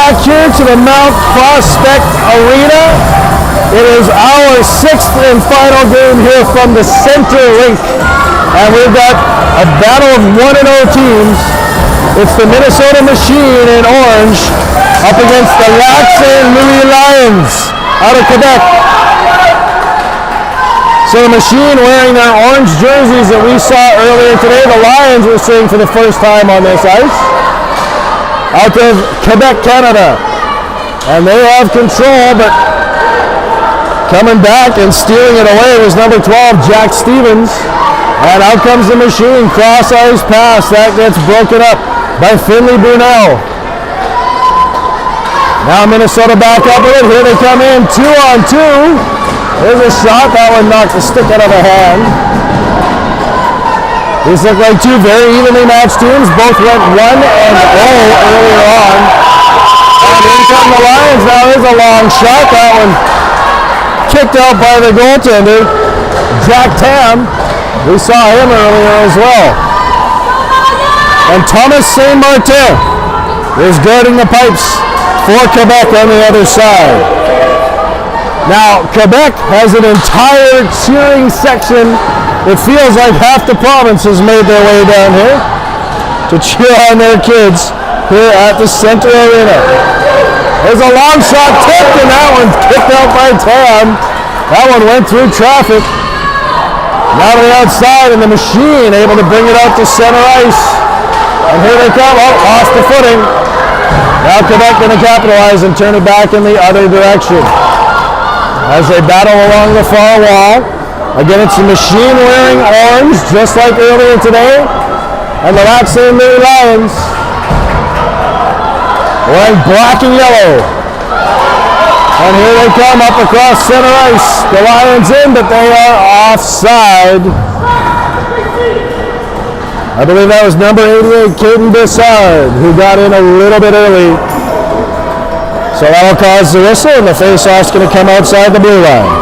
back here to the Mount Prospect Arena. It is our 6th and final game here from the center rink. And we've got a battle of 1-0 teams. It's the Minnesota Machine in orange up against the LSL Lions out of Quebec. So the Machine wearing their orange jerseys that we saw earlier today. The Lions were seeing for the first time on this ice. Out of Quebec, Canada. And they have control, but coming back and stealing it away was number 12, Jack Stevens. And out comes the Machine, cross ice pass. That gets broken up by Finley Brunel. Now Minnesota back up with it. Here they come in, 2-on-2. There's a shot. That one knocked the stick out of a hand. These look like two very evenly matched teams. Both went 1-0 earlier on. And in come the Lions. Now there's a long shot. That one kicked out by the goaltender, Jack Tam. We saw him earlier as well. And Thomas St. Martin is guarding the pipes for Quebec on the other side. Now, Quebec has an entire cheering section. It feels like half the province has made their way down here to cheer on their kids here at the Center Arena. There's a long shot tipped, and that one kicked out by Tam. That one went through traffic. Now to the outside, and the Machine able to bring it out to center ice. And here they come. Oh, lost the footing. Now Quebec going to capitalize and turn it back in the other direction as they battle along the far wall. Again, it's the Machine wearing orange, just like earlier today. And the LSL Lions wearing black and yellow. And here they come up across center ice. The Lions in, but they are offside. I believe that was number 88, Caden Bissard, who got in a little bit early. So that'll cause the whistle, and the face-off's going to come outside the blue line.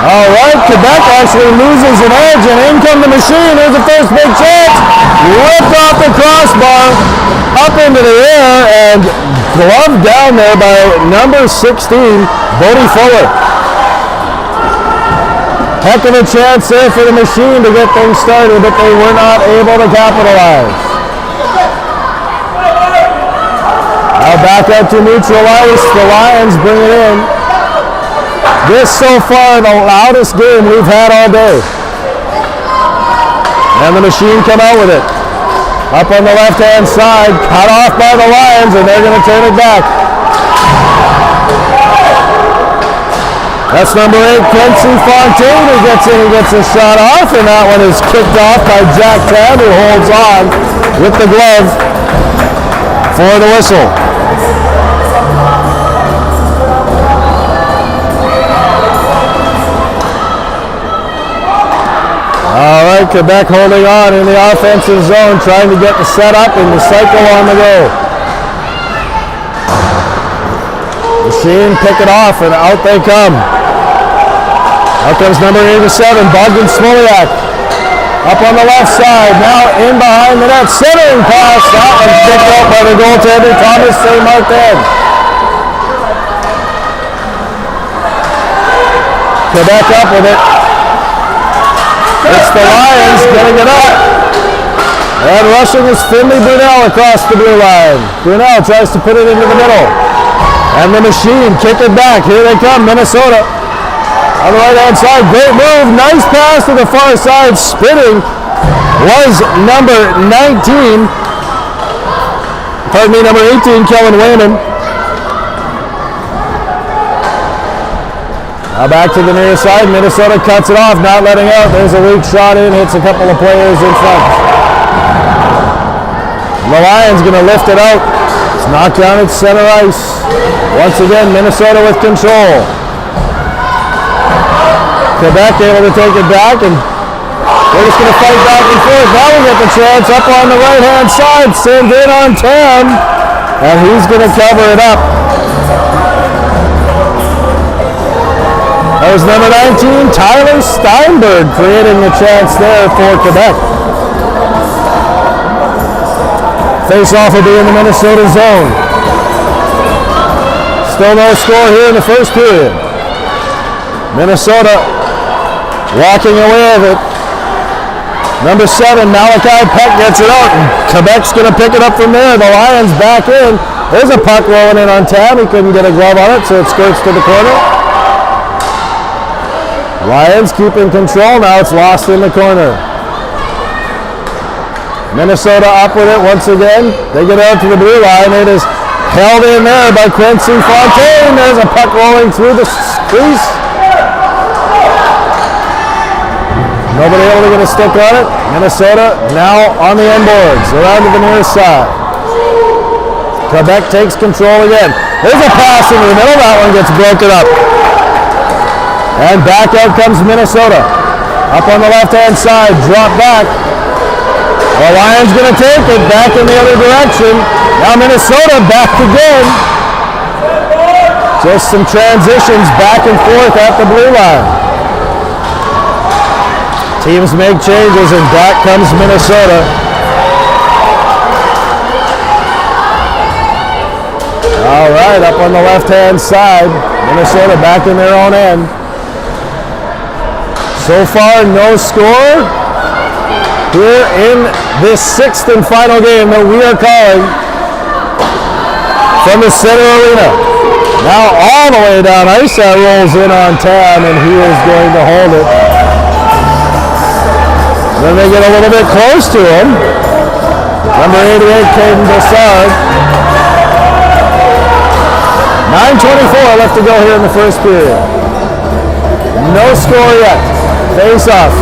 All right, Quebec actually loses an edge, and in come the Machine. Here's the first big chance. Ripped off the crossbar, up into the air, and gloved down there by number 16, Bodie Fuller. Heck of a chance there for the Machine to get things started, but they were not able to capitalize. Now back out to neutral ice. The Lions bring it in. This so far the loudest game we've had all day. And the Machine come out with it. Up on the left-hand side, cut off by the Lions, and they're going to turn it back. That's number 8, Quincy Fontaine, who gets in and gets a shot off, and that one is kicked off by Jack Tad, who holds on with the glove for the whistle. All right, Quebec holding on in the offensive zone, trying to get the setup and the cycle on the go. Machine pick it off, and out they come. Out comes number 87, Bogdan Smoliak. Up on the left side, now in behind the net, centering pass. That one picked up by the goaltender, Thomas St. Martin. Quebec up with it. It's the Lions getting it up. And rushing is Finley Brunel across the blue line. Brunel tries to put it into the middle. And the Machine kick it back. Here they come, Minnesota. On the right-hand side, great move. Nice pass to the far side. Sprinting was number 19. Pardon me, number 18, Kellen Wayman. Now back to the near side. Minnesota cuts it off, not letting out. There's a weak shot in, hits a couple of players in front. And the Lions going to lift it out. It's knocked down at center ice. Once again, Minnesota with control. Quebec able to take it back, and They're just going to fight back and forth. Now we get the chance up on the right-hand side. Send in on Tam. And he's going to cover it up. That was number 19, Tyler Steinberg, creating the chance there for Quebec. Face-off will be in the Minnesota zone. Still no score here in the first period. Minnesota walking away with it. Number 7, Malachi Peck gets it out, and Quebec's going to pick it up from there. The Lions back in. There's a puck rolling in on Tam. He couldn't get a glove on it, so it skirts to the corner. Lions keeping control. Now it's lost in the corner. Minnesota up with it once again. They get out to the blue line. It is held in there by Quincy Fontaine. There's a puck rolling through the crease. Nobody able to get a stick on it. Minnesota now on the end boards, around to the near side. Quebec takes control again. There's a pass into the middle. That one gets broken up. And back out comes Minnesota. Up on the left-hand side, drop back. The Lions going to take it back in the other direction. Now Minnesota back again. Just some transitions back and forth at the blue line. Teams make changes, and back comes Minnesota. All right, up on the left-hand side, Minnesota back in their own end. So far, no score here in this 6th and final game that we are calling from the center arena. Now all the way down ice, that rolls in on Tam, and he is going to hold it. Then they get a little bit close to him. Number 88, Caden Bessard. 9:24 left to go here in the first period. No score yet. Face off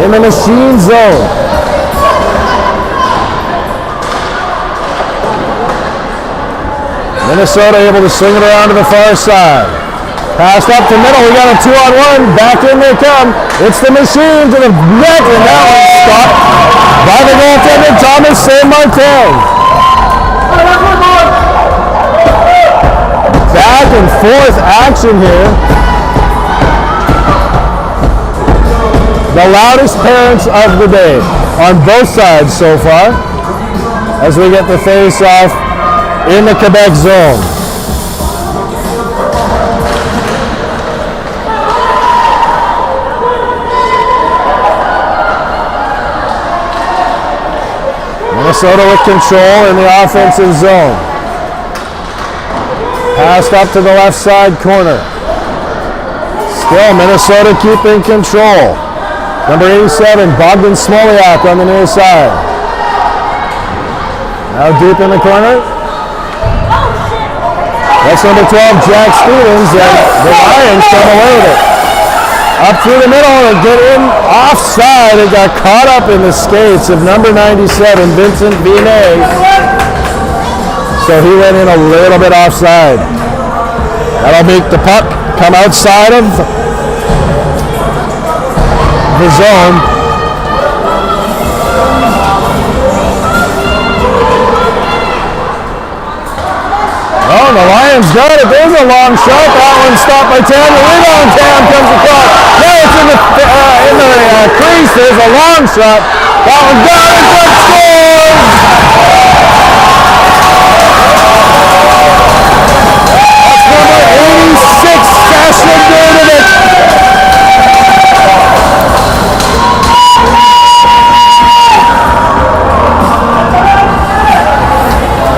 in the machine zone. Minnesota able to swing it around to the far side. Passed up the middle. We got a 2-on-1. Back in they come. It's the machine to the net, and that one's stopped by the goaltender, Thomas St. Martin. Back and forth action here. The loudest parents of the day on both sides so far as we get the face-off in the Quebec zone. Minnesota with control in the offensive zone. Passed up to the left side corner. Still Minnesota keeping control. Number 87, Bogdan Smoliak on the near side. Now deep in the corner. That's number 12, Jack Stevens, and the Lions come away with it. Up through the middle and get in offside. It got caught up in the skates of number 97, Vincent Binet. So he went in a little bit offside. That'll make the puck come outside of the zone. Oh, the Lions got it. There's a long shot. That one stopped by Tam. The rebound. Tam comes across. Now it's in the crease. There's a long shot. That one got it. Good scores! That's number 86, Sasha David.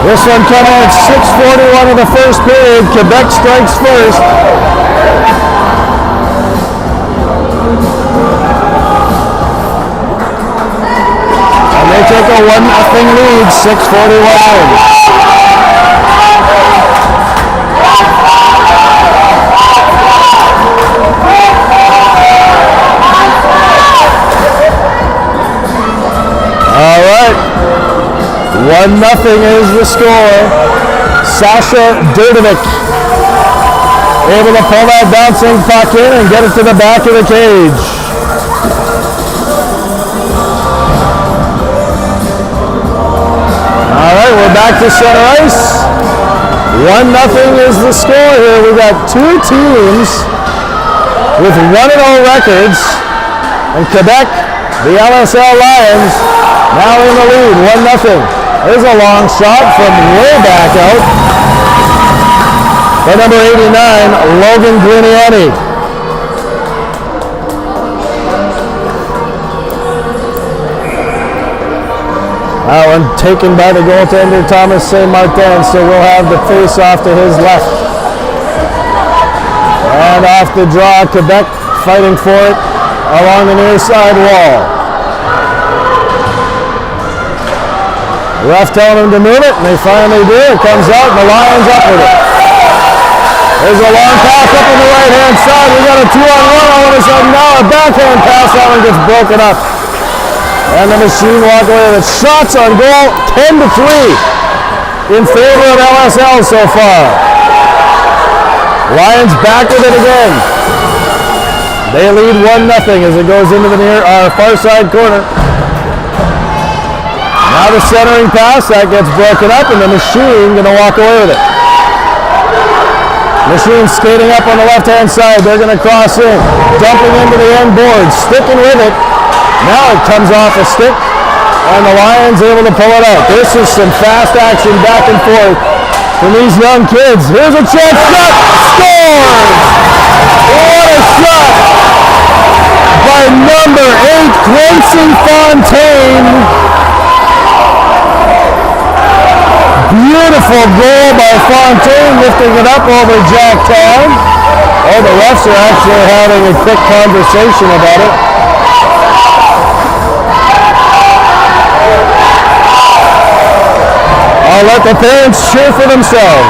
This one coming at 6:41 of the first period. Quebec strikes first. And they take a 1-0 lead, 6:41. All right. 1-0 is the score. Sasha Durdovic able to pull that bouncing puck in and get it to the back of the cage. back to center ice. 1-0 is the score here. We got two teams with 1-0 records. And Quebec, the LSL Lions, now in the lead, 1-0. There's a long shot from way back out by number 89, Logan Griniani. That one taken by the goaltender, Thomas St. Martin, so we'll have the face-off to his left. And off the draw, Quebec fighting for it along the near side wall. Ref telling them to move it, and they finally do. It comes out, and the Lions up with it. There's a long pass up on the right-hand side. We got a 2-on-1 all of a sudden now. A backhand pass, that one gets broken up. And the Machine walk away with shots on goal, 10-3 in favor of LSL so far. Lions back with it again. They lead 1-0 as it goes into the far side corner. Now the centering pass, that gets broken up, and the Machine going to walk away with it. Machine skating up on the left-hand side. They're going to cross in, dumping into the end board, sticking with it. Now it comes off a stick, and the Lions able to pull it out. This is some fast action back and forth from these young kids. Here's a chance shot, scores! What a shot by number 8, Quincy Fontaine. Beautiful goal by Fontaine, lifting it up over Jack Town. Oh, the refs are actually having a quick conversation about it. I'll let the parents cheer for themselves.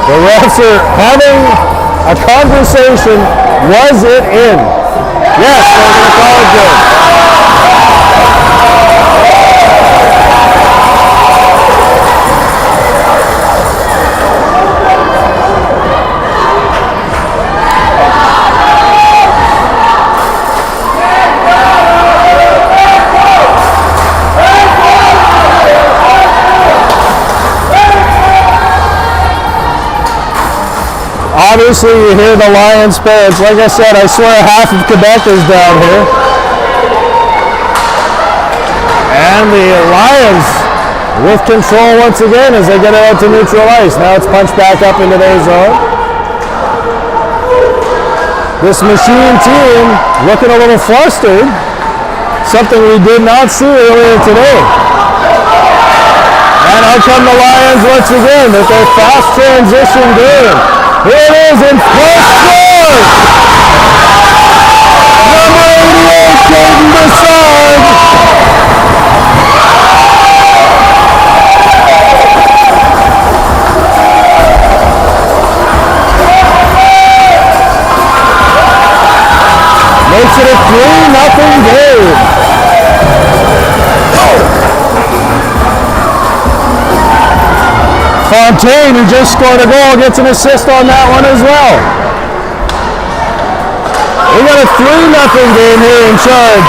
The refs are having a conversation. Was it in? Yes, they're going to call it good. Obviously, you hear the Lions parents. Like I said, I swear half of Quebec is down here. And the Lions with control once again as they get out to neutral ice. Now it's punched back up into their zone. This Machine team looking a little flustered. Something we did not see earlier today. And out come the Lions once again with their fast transition game. Here it is in first scores! Number 88, Caden Broussard. Makes it a 3-0 game. Fontaine, who just scored a goal, gets an assist on that one as well. We got a 3-0 game here in charge.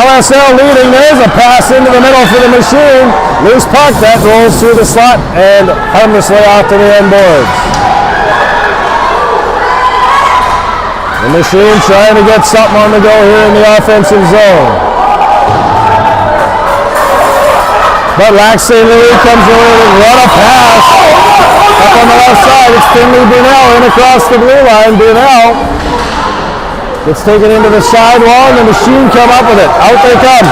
LSL leading. There's a pass into the middle for the Machine. Loose puck that rolls through the slot and harmlessly off to the end boards. The Machine trying to get something on the go here in the offensive zone. But Lac St. Louis comes over with what a pass. Up on the left side, it's Finley Brunel in across the blue line. Brunel gets taken into the sidewall, and the Machine come up with it. Out they come.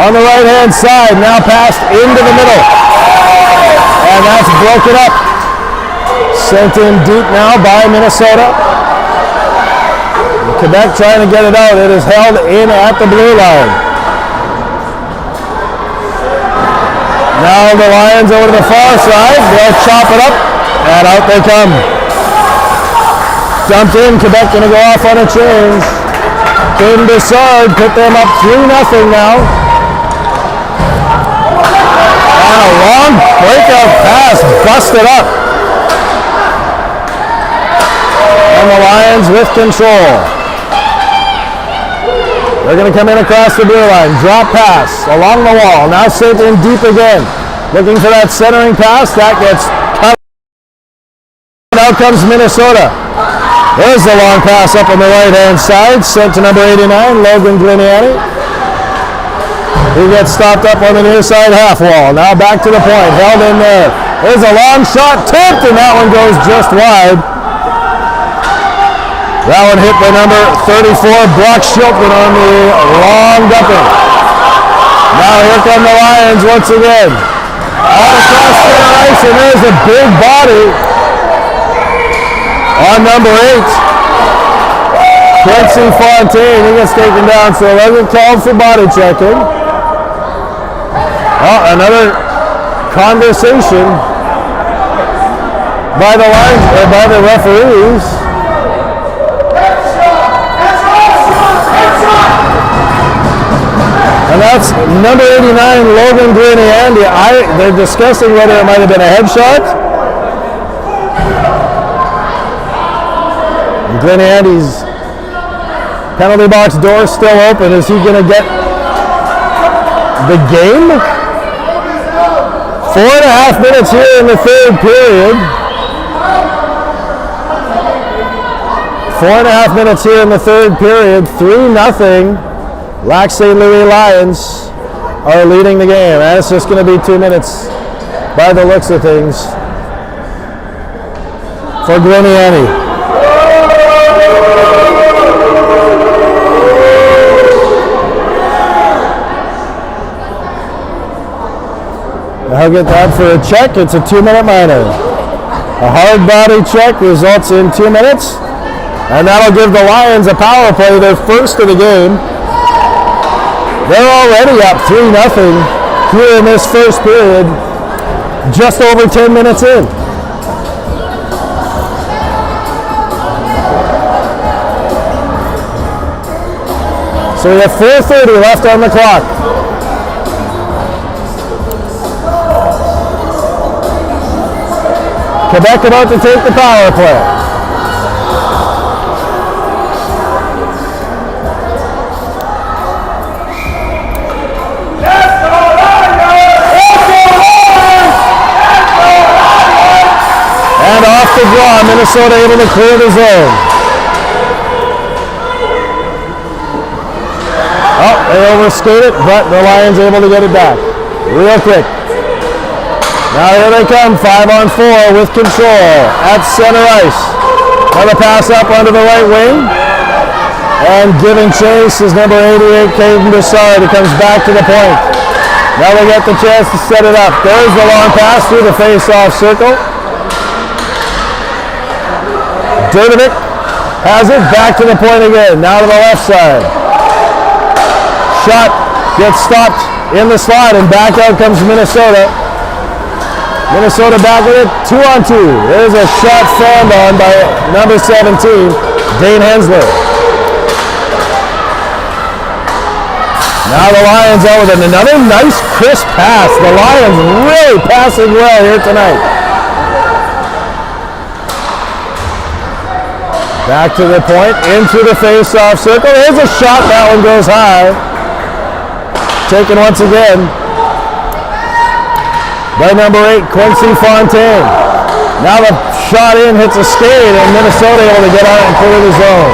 On the right-hand side, now passed into the middle. And that's broken up. Sent in deep now by Minnesota. Quebec trying to get it out. It is held in at the blue line. Now the Lions over to the far side. They'll chop it up, and out they come. Dumped in. Quebec going to go off on a change. Caden Broussard put them up 3-0 now. And a long Breakout pass busted up. And the Lions with control. They're going to come in across the blue line. Drop pass along the wall. Now sent in deep again. Looking for that centering pass. That gets cut. Out comes Minnesota. There's the long pass up on the right-hand side. Sent to number 89, Logan Gliniani. He gets stopped up on the near side half wall. Now back to the point. Held in there. There's a long shot. Tipped, and that one goes just wide. That one hit the number 34, Brock Shilton, on the long dumping. Now here come the Lions once again. All across center ice, and there's a big body on number 8. Quincy Fontaine, he gets taken down, so it wasn't called for body checking. Oh, another conversation by the Lions, or by the referees. And that's number 89, Logan Gliniani. They're discussing whether it might have been a headshot. Gliniani's penalty box door still open. Is he going to get the game? 4.5 minutes here in the third period. 4.5 minutes here in the third period. 3-0. Lac St. Louis Lions are leading the game. And it's just going to be 2 minutes by the looks of things for Gliniani. I'll get that for a check. It's a 2-minute minor. A hard body check results in 2 minutes. And that'll give the Lions a power play, their first of the game. They're already up 3-0 here in this first period, just over 10 minutes in. So we have 4:30 left on the clock. Quebec about to take the power play. And off the draw, Minnesota able to clear the zone. Oh, they overskated, but the Lions able to get it back real quick. Now here they come, 5-on-4 with control at center ice. Another pass up onto the right wing. And giving chase is number 88, Caden Broussard. He comes back to the point. Now they get the chance to set it up. There's the long pass through the face-off circle. Durdovic has it, back to the point again. Now to the left side. Shot gets stopped in the slot, and back out comes Minnesota. Minnesota back with it, 2-on-2. There's a shot found on by number 17, Dane Hensler. Now the Lions out with another nice crisp pass. The Lions really passing well here tonight. Back to the point, into the face-off circle. There's a shot, that one goes high. Taken once again by number 8, Quincy Fontaine. Now the shot in, hits a skate, and Minnesota able to get out and clear the zone.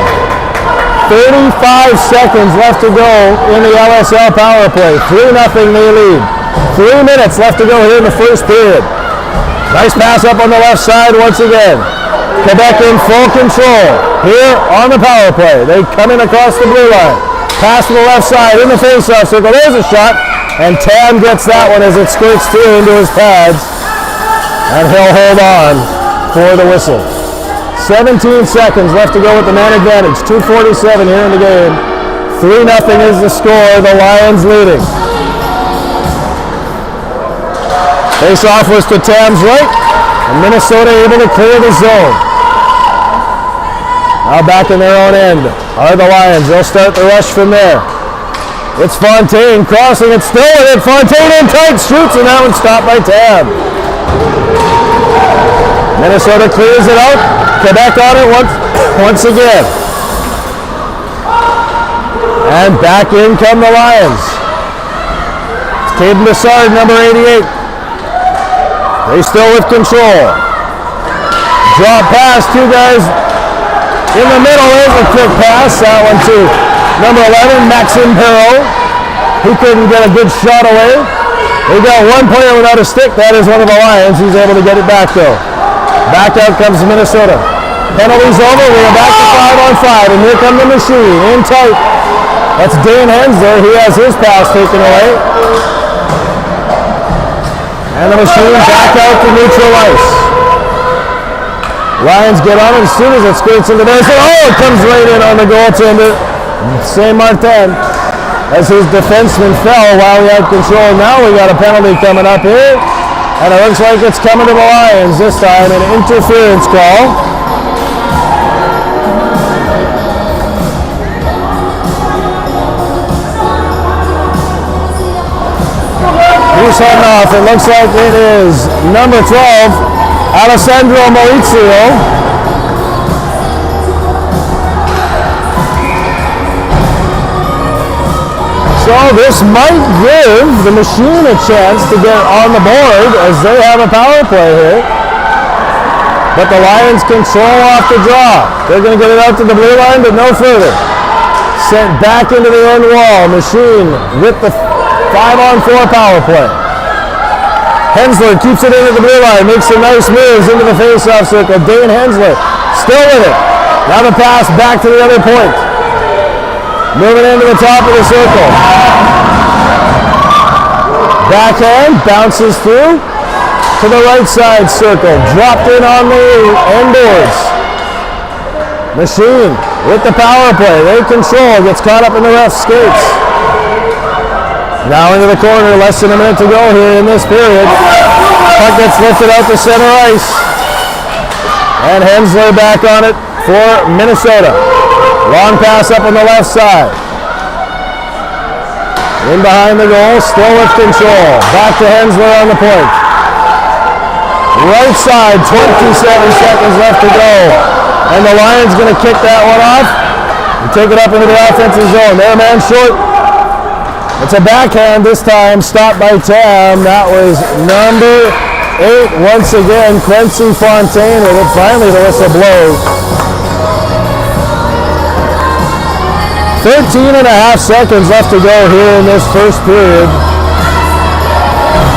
35 seconds left to go in the LSL power play. 3-0 they lead. 3 minutes left to go here in the first period. Nice pass up on the left side once again. Quebec in full control here on the power play. They come in across the blue line. Pass to the left side in the face-off circle. There's a shot. And Tam gets that one as it skirts through into his pads. And he'll hold on for the whistle. 17 seconds left to go with the man advantage. 2:47 here in the game. 3-0 is the score. The Lions leading. Face-off was to Tam's right. And Minnesota able to clear the zone. Now back in their own end are the Lions. They'll start the rush from there. It's Fontaine crossing it, still with it. Fontaine in tight, shoots, and that one's stopped by Tam. Minnesota clears it out. Quebec on it once again. And back in come the Lions. It's Caden Bessard, number 88. They still with control. Drop pass, two guys in the middle. Is a quick pass. That one to number 11, Maxime Perrault. He couldn't get a good shot away. They got one player without a stick. That is one of the Lions. He's able to get it back though. Back out comes Minnesota. Penalties over. We are back to 5-on-5. And here come the Machine. In tight. That's Dane Hensler. He has his pass taken away. And the Machine back out to neutral ice. Lions get on it as soon as it skirts into there. Oh, it comes right in on the goaltender. Saint Martin, as his defenseman fell while he had control. Now we got a penalty coming up here. And it looks like it's coming to the Lions this time. An interference call. Who's heading off? It looks like it is number 12. Alessandro Maurizio. So this might give the Machine a chance to get on the board as they have a power play here. But the Lions control off the draw. They're going to get it out to the blue line, but no further. Sent back into the end wall. Machine with the 5-on-4 power play. Hensler keeps it into the blue line, makes some nice moves into the face-off circle. Dane Hensler still with it. Now the pass back to the other point. Moving into the top of the circle. Backhand, bounces through to the right side circle. Dropped in on the end boards. Machine with the power play. They control, gets caught up in the ref's skates. Now into the corner, less than a minute to go here in this period. Puck gets lifted out to center ice. And Hensler back on it for Minnesota. Long pass up on the left side. In behind the goal, still with control. Back to Hensler on the point. Right side, 27 seconds left to go. And the Lions going to kick that one off and take it up into the offensive zone. Their man short. It's a backhand this time, stopped by Tam. That was number 8 once again, Quincy Fontaine with it. Finally the whistle blows. 13 and a half seconds left to go here in this first period.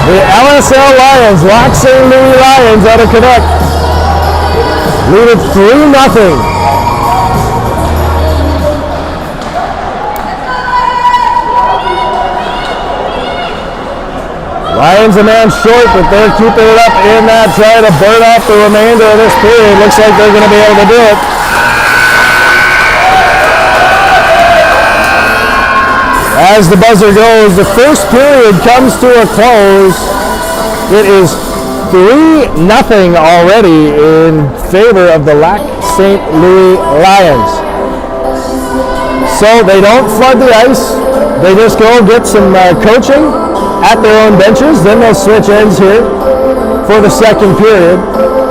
The LSL Lions, Lac St. Louis Lions out of Quebec, lead it 3-0. Lions a man short, but they're keeping it up in that, trying to burn off the remainder of this period. Looks like they're going to be able to do it. As the buzzer goes, the first period comes to a close. It is 3-0 already in favor of the Lac St. Louis Lions. So they don't flood the ice. They just go get some coaching at their own benches. Then they'll switch ends here for the second period.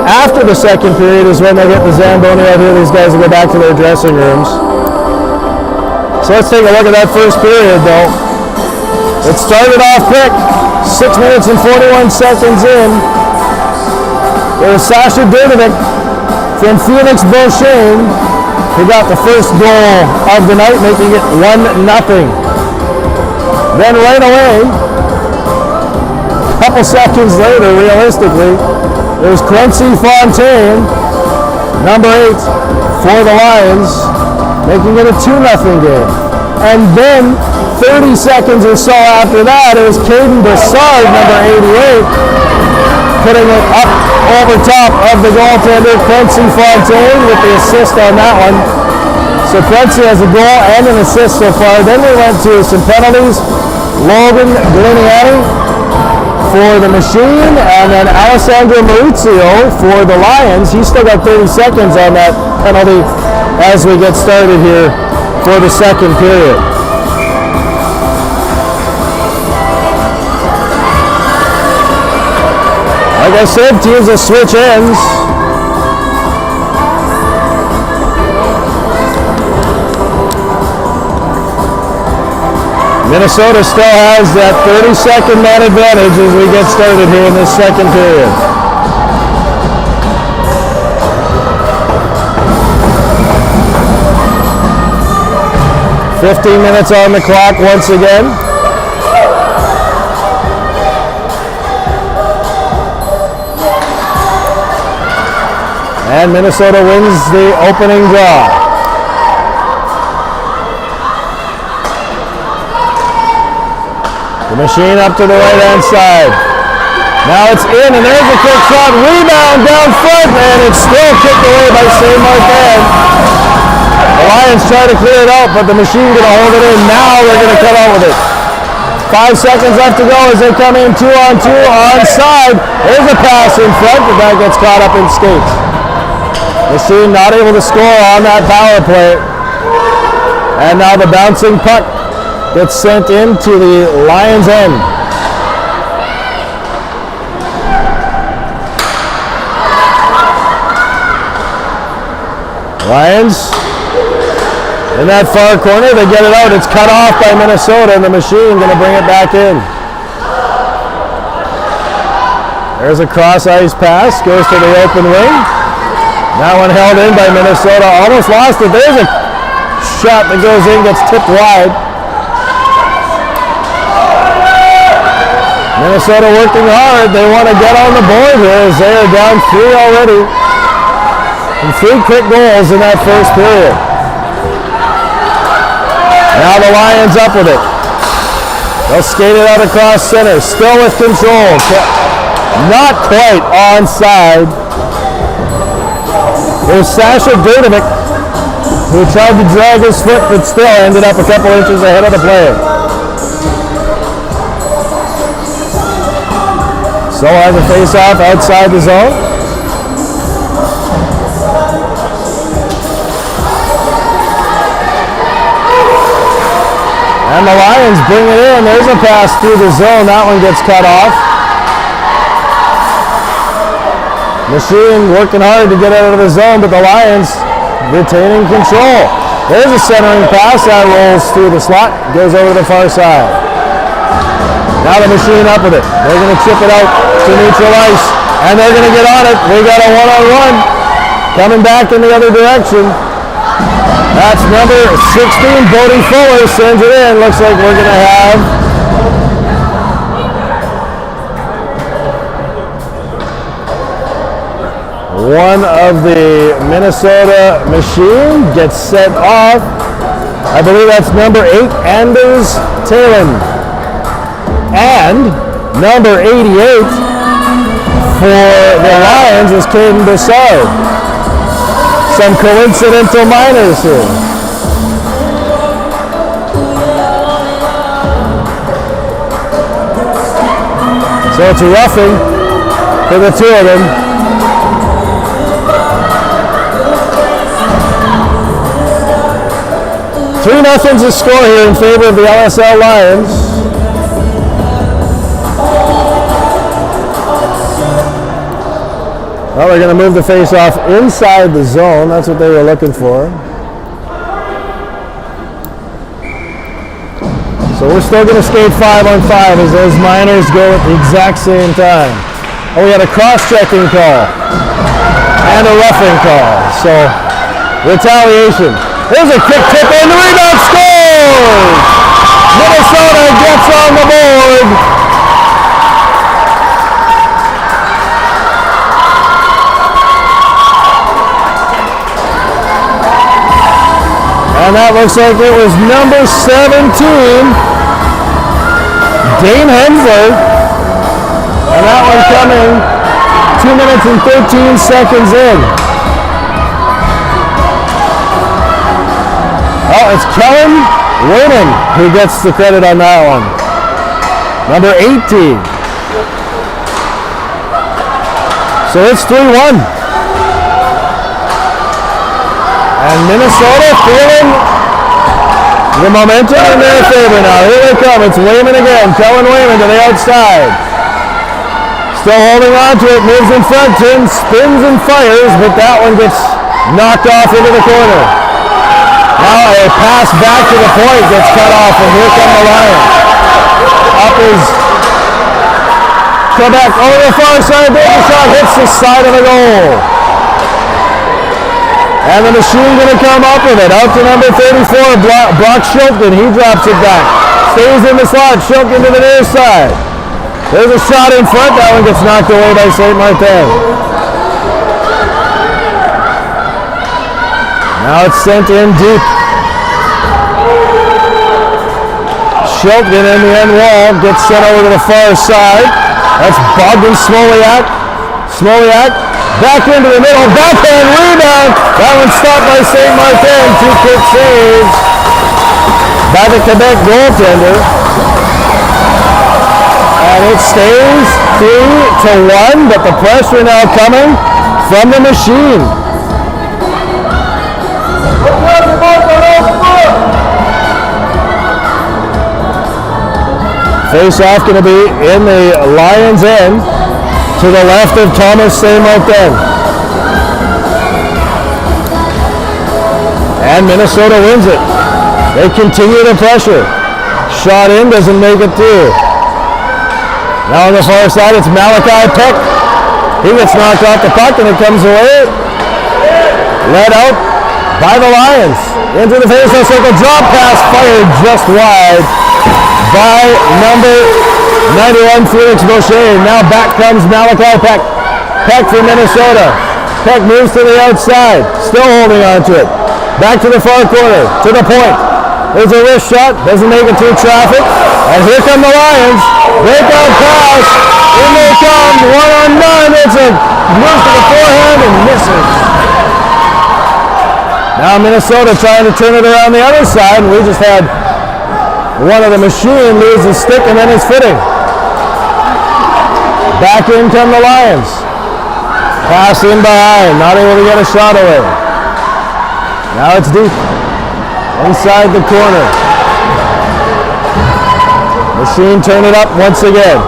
After the second period is when they get the Zamboni out here. These guys will go back to their dressing rooms. So let's take a look at that first period though. It started off quick. 6 minutes and 41 seconds in. There was Sasha Durdovic from Phoenix Beauchesne who got the first goal of the night, making it 1-0. Then right away, a couple seconds later, realistically, there's Quincy Fontaine, number 8 for the Lions, making it a 2-0 game. And then 30 seconds or so after that, it was Caden Bessard, number 88, putting it up over top of the goaltender, Quincy Fontaine, with the assist on that one. So Quincy has a goal and an assist so far. Then we went to some penalties. Logan Gliniani for the Machine, and then Alessandro Maurizio for the Lions. He's still got 30 seconds on that penalty as we get started here for the second period. Like Like I said, teams will switch ends. Minnesota still has that 30-second man advantage as we get started here in this second period. "15 minutes on the clock once again. And Minnesota wins the opening draw. The machine up to the right-hand side. Now it's in, and there's a quick shot. Rebound down front, and it's still kicked away by St. Martin. The Lions try to clear it out, but the machine going to hold it in. Now they're going to cut out with it. 5 seconds left to go as they come in 2-on-2 onside. There's a pass in front, but that gets caught up in skates. Machine not able to score on that power play. And now the bouncing puck gets sent into the Lions' end. Lions in that far corner, they get it out. It's cut off by Minnesota, and the machine going to bring it back in. There's a cross-ice pass, goes to the open wing. That one held in by Minnesota, almost lost it. There's a shot that goes in, gets tipped wide. Minnesota working hard. They want to get on the board here as they are down 3 already. And 3 quick goals in that first period. Now the Lions up with it. They'll skate it out across center. Still with control. Not quite onside. There's Sasha Durdovic, who tried to drag his foot but still ended up a couple inches ahead of the player. So has a face-off outside the zone. And the Lions bring it in. There's a pass through the zone. That one gets cut off. Machine working hard to get out of the zone, but the Lions retaining control. There's a centering pass that rolls through the slot, goes over to the far side. Now the machine up with it. They're going to chip it out to neutral ice, and they're going to get on it. We got a one-on-one coming back in the other direction. That's number 16, Bodie Fuller, sends it in. Looks like we're going to have one of the Minnesota machine gets sent off. I believe that's number 8, Anders Talon. And number 88 for the Lions is Caden Bessard. Some coincidental minors here. So it's a roughing for the two of them. $3-0's the score here in favor of the LSL Lions. Well, they're going to move the face-off inside the zone. That's what they were looking for. So we're still going to skate 5-on-5 as those minors go at the exact same time. Oh, we had a cross-checking call and a roughing call. So retaliation. There's a quick tip in, the rebound scores! Minnesota gets on the board. And that looks like it was number 17, Dane Hensler. And that one coming 2 minutes and 13 seconds in. Oh, it's Kellen Wayman who gets the credit on that one. Number 18. So it's 3-1. And Minnesota feeling the momentum in their favor now. Here they come. It's Wayman again. Kellen Wayman to the outside. Still holding on to it, moves in front, turns, spins and fires, but that one gets knocked off into the corner. Now a pass back to the point gets cut off, and here come the Lions. Up is Quebec over the far side, the shot hits the side of the goal. And the Machine going to come up with it. Out to number 34, Brock Shilton. He drops it back. Stays in the slot, Shilton to the near side. There's a shot in front. That one gets knocked away by St. Martin. Now it's sent in deep. Shilton in the end wall gets sent over to the far side. That's Bogdan Smoliak. Smoliak back into the middle. Backhand rebound. That one stopped by St. Martin. Two quick saves by the Quebec goaltender. And it stays 3-1, but the pressure now coming from the Machine. Face-off going to be in the Lions' end to the left of Thomas St. Martin. And Minnesota wins it. They continue the pressure. Shot in, doesn't make it through. Now on the far side, it's Malachi Peck. He gets knocked off the puck and it comes away. Led out by the Lions. Into the face-off circle, drop pass fired just wide by number 91, Felix Boucher. Now back comes Malachi Peck. Peck for Minnesota. Peck moves to the outside, still holding on to it. Back to the far corner, to the point. There's a wrist shot, doesn't make it through traffic. And here come the Lions. Breakout pass. In they come. 1-on-9. It's a move to the forehand and misses. Now Minnesota trying to turn it around the other side. And we just had one of the Machine lose his stick and then his footing. Back in come the Lions. Pass in behind. Not able to get a shot away. Now it's deep. Inside the corner. Machine turn it up once again.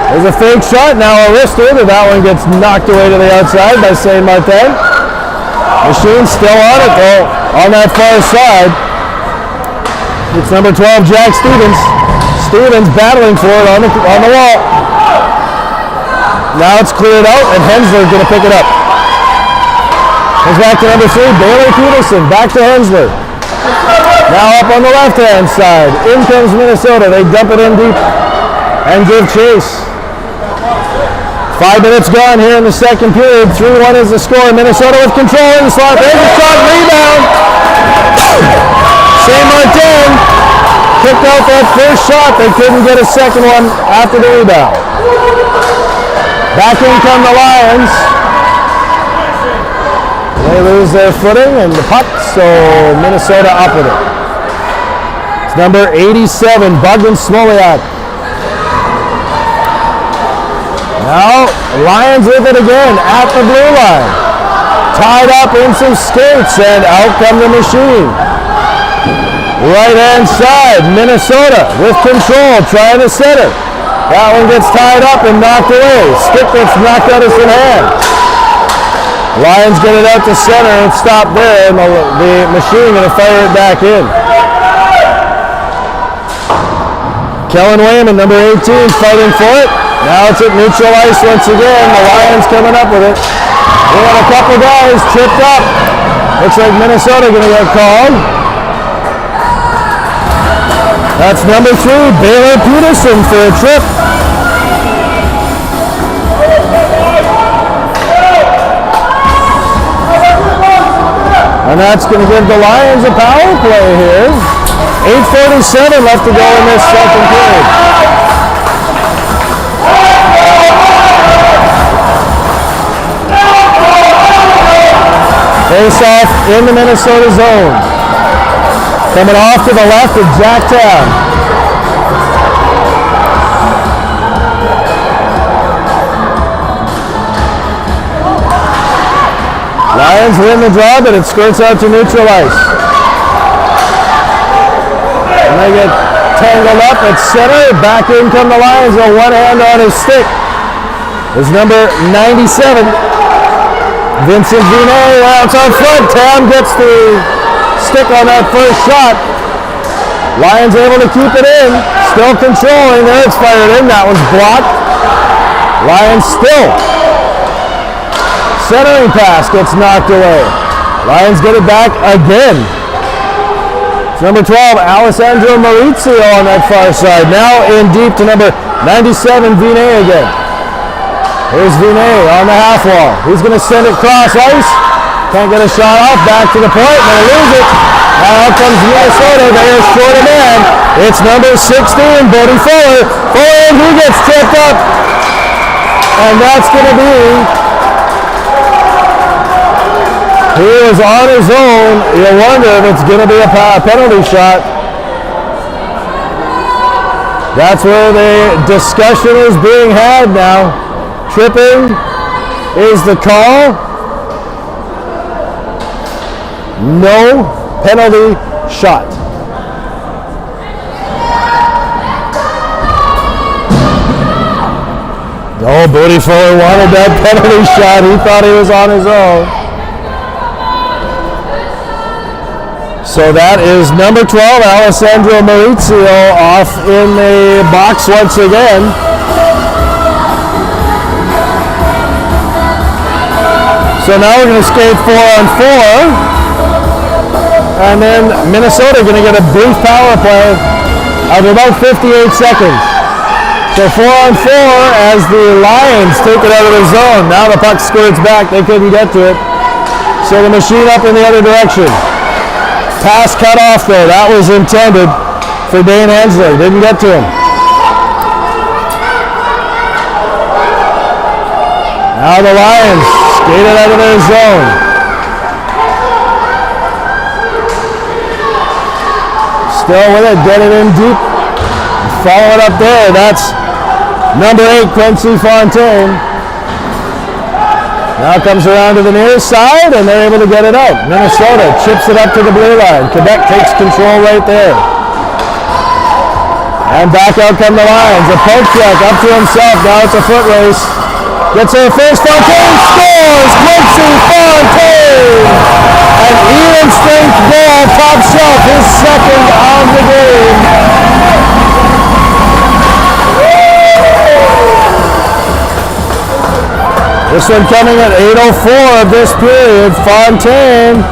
There's a fake shot, now a wrister, but that one gets knocked away to the outside by St. Martin. Machine still on it though, on that far side. It's number 12, Jack Stevens. Stevens battling for it on the wall. Now it's cleared out and Hensler's going to pick it up. Goes back to number 3, Baylor Peterson, back to Hensler. Now up on the left-hand side, in comes Minnesota. They dump it in deep and give chase. 5 minutes gone here in the second period. 3-1 is the score. Minnesota with control in the slot. There's a shot, rebound. St. Martin kicked out that first shot. They couldn't get a second one after the rebound. Back in come the Lions. They lose their footing and the puck, so Minnesota up with it. It's number 87, Bogdan Smoliak. Now, Lions with it again at the blue line. Tied up in some skates and out come the Machine. Right-hand side, Minnesota with control, trying to center. That one gets tied up and knocked away. Stick gets knocked out of some hand. Lions get it out to center and stop there, and the Machine going to fire it back in. Kellen Wayman, number 18, fighting for it. Now it's at neutral ice once again. The Lions coming up with it. We got a couple guys tripped up. Looks like Minnesota going to get called. That's number 3, Baylor Peterson for a trip. And that's going to give the Lions a power play here. 8:47 left to go in this second period. Face off in the Minnesota zone. Coming off to the left of Jacktown. Lions win the draw, but it skirts out to neutral ice. And they get tangled up at center. Back in come the Lions. A one hand on his stick is number 97. Vincent Vinet out on front. Tam gets the stick on that first shot. Lions able to keep it in. Still controlling. There it's fired in. That was blocked. Lions still. Centering pass gets knocked away. Lions get it back again. It's number 12, Alessandro Maurizio on that far side. Now in deep to number 97, Vinet again. Here's Vinet on the half wall. He's going to send it cross ice. Can't get a shot off. Back to the point. Going to lose it. Now out comes Minnesota. They are short a man. It's number 16, Bodie Fuller. Fuller, he gets tripped up. And that's going to be... He was on his own. You wonder if it's going to be a penalty shot. That's where the discussion is being had now. Tripping is the call. No penalty shot. Oh, Bodie Fuller wanted that penalty shot. He thought he was on his own. So that is number 12, Alessandro Maurizio, off in the box once again. So now we're going to skate 4-on-4. And then Minnesota going to get a brief power play of about 58 seconds. So 4-on-4 as the Lions take it out of the zone. Now the puck skirts back. They couldn't get to it. So the machine up in the other direction. Pass cut off though. That was intended for Dane Hensley. Didn't get to him. Now the Lions skated out of their zone. Still with it. Get it in deep. Follow it up there. That's number 8, Quincy Fontaine. Now comes around to the near side, and they're able to get it out. Minnesota chips it up to the blue line. Quebec takes control right there. And back out come the Lions. A poke check up to himself. Now it's a foot race. Gets there first. Fontaine scores! Quincy Fontaine! An even strength goal, top shelf, his second of the game. This one coming at 8:04 of this period. Fontaine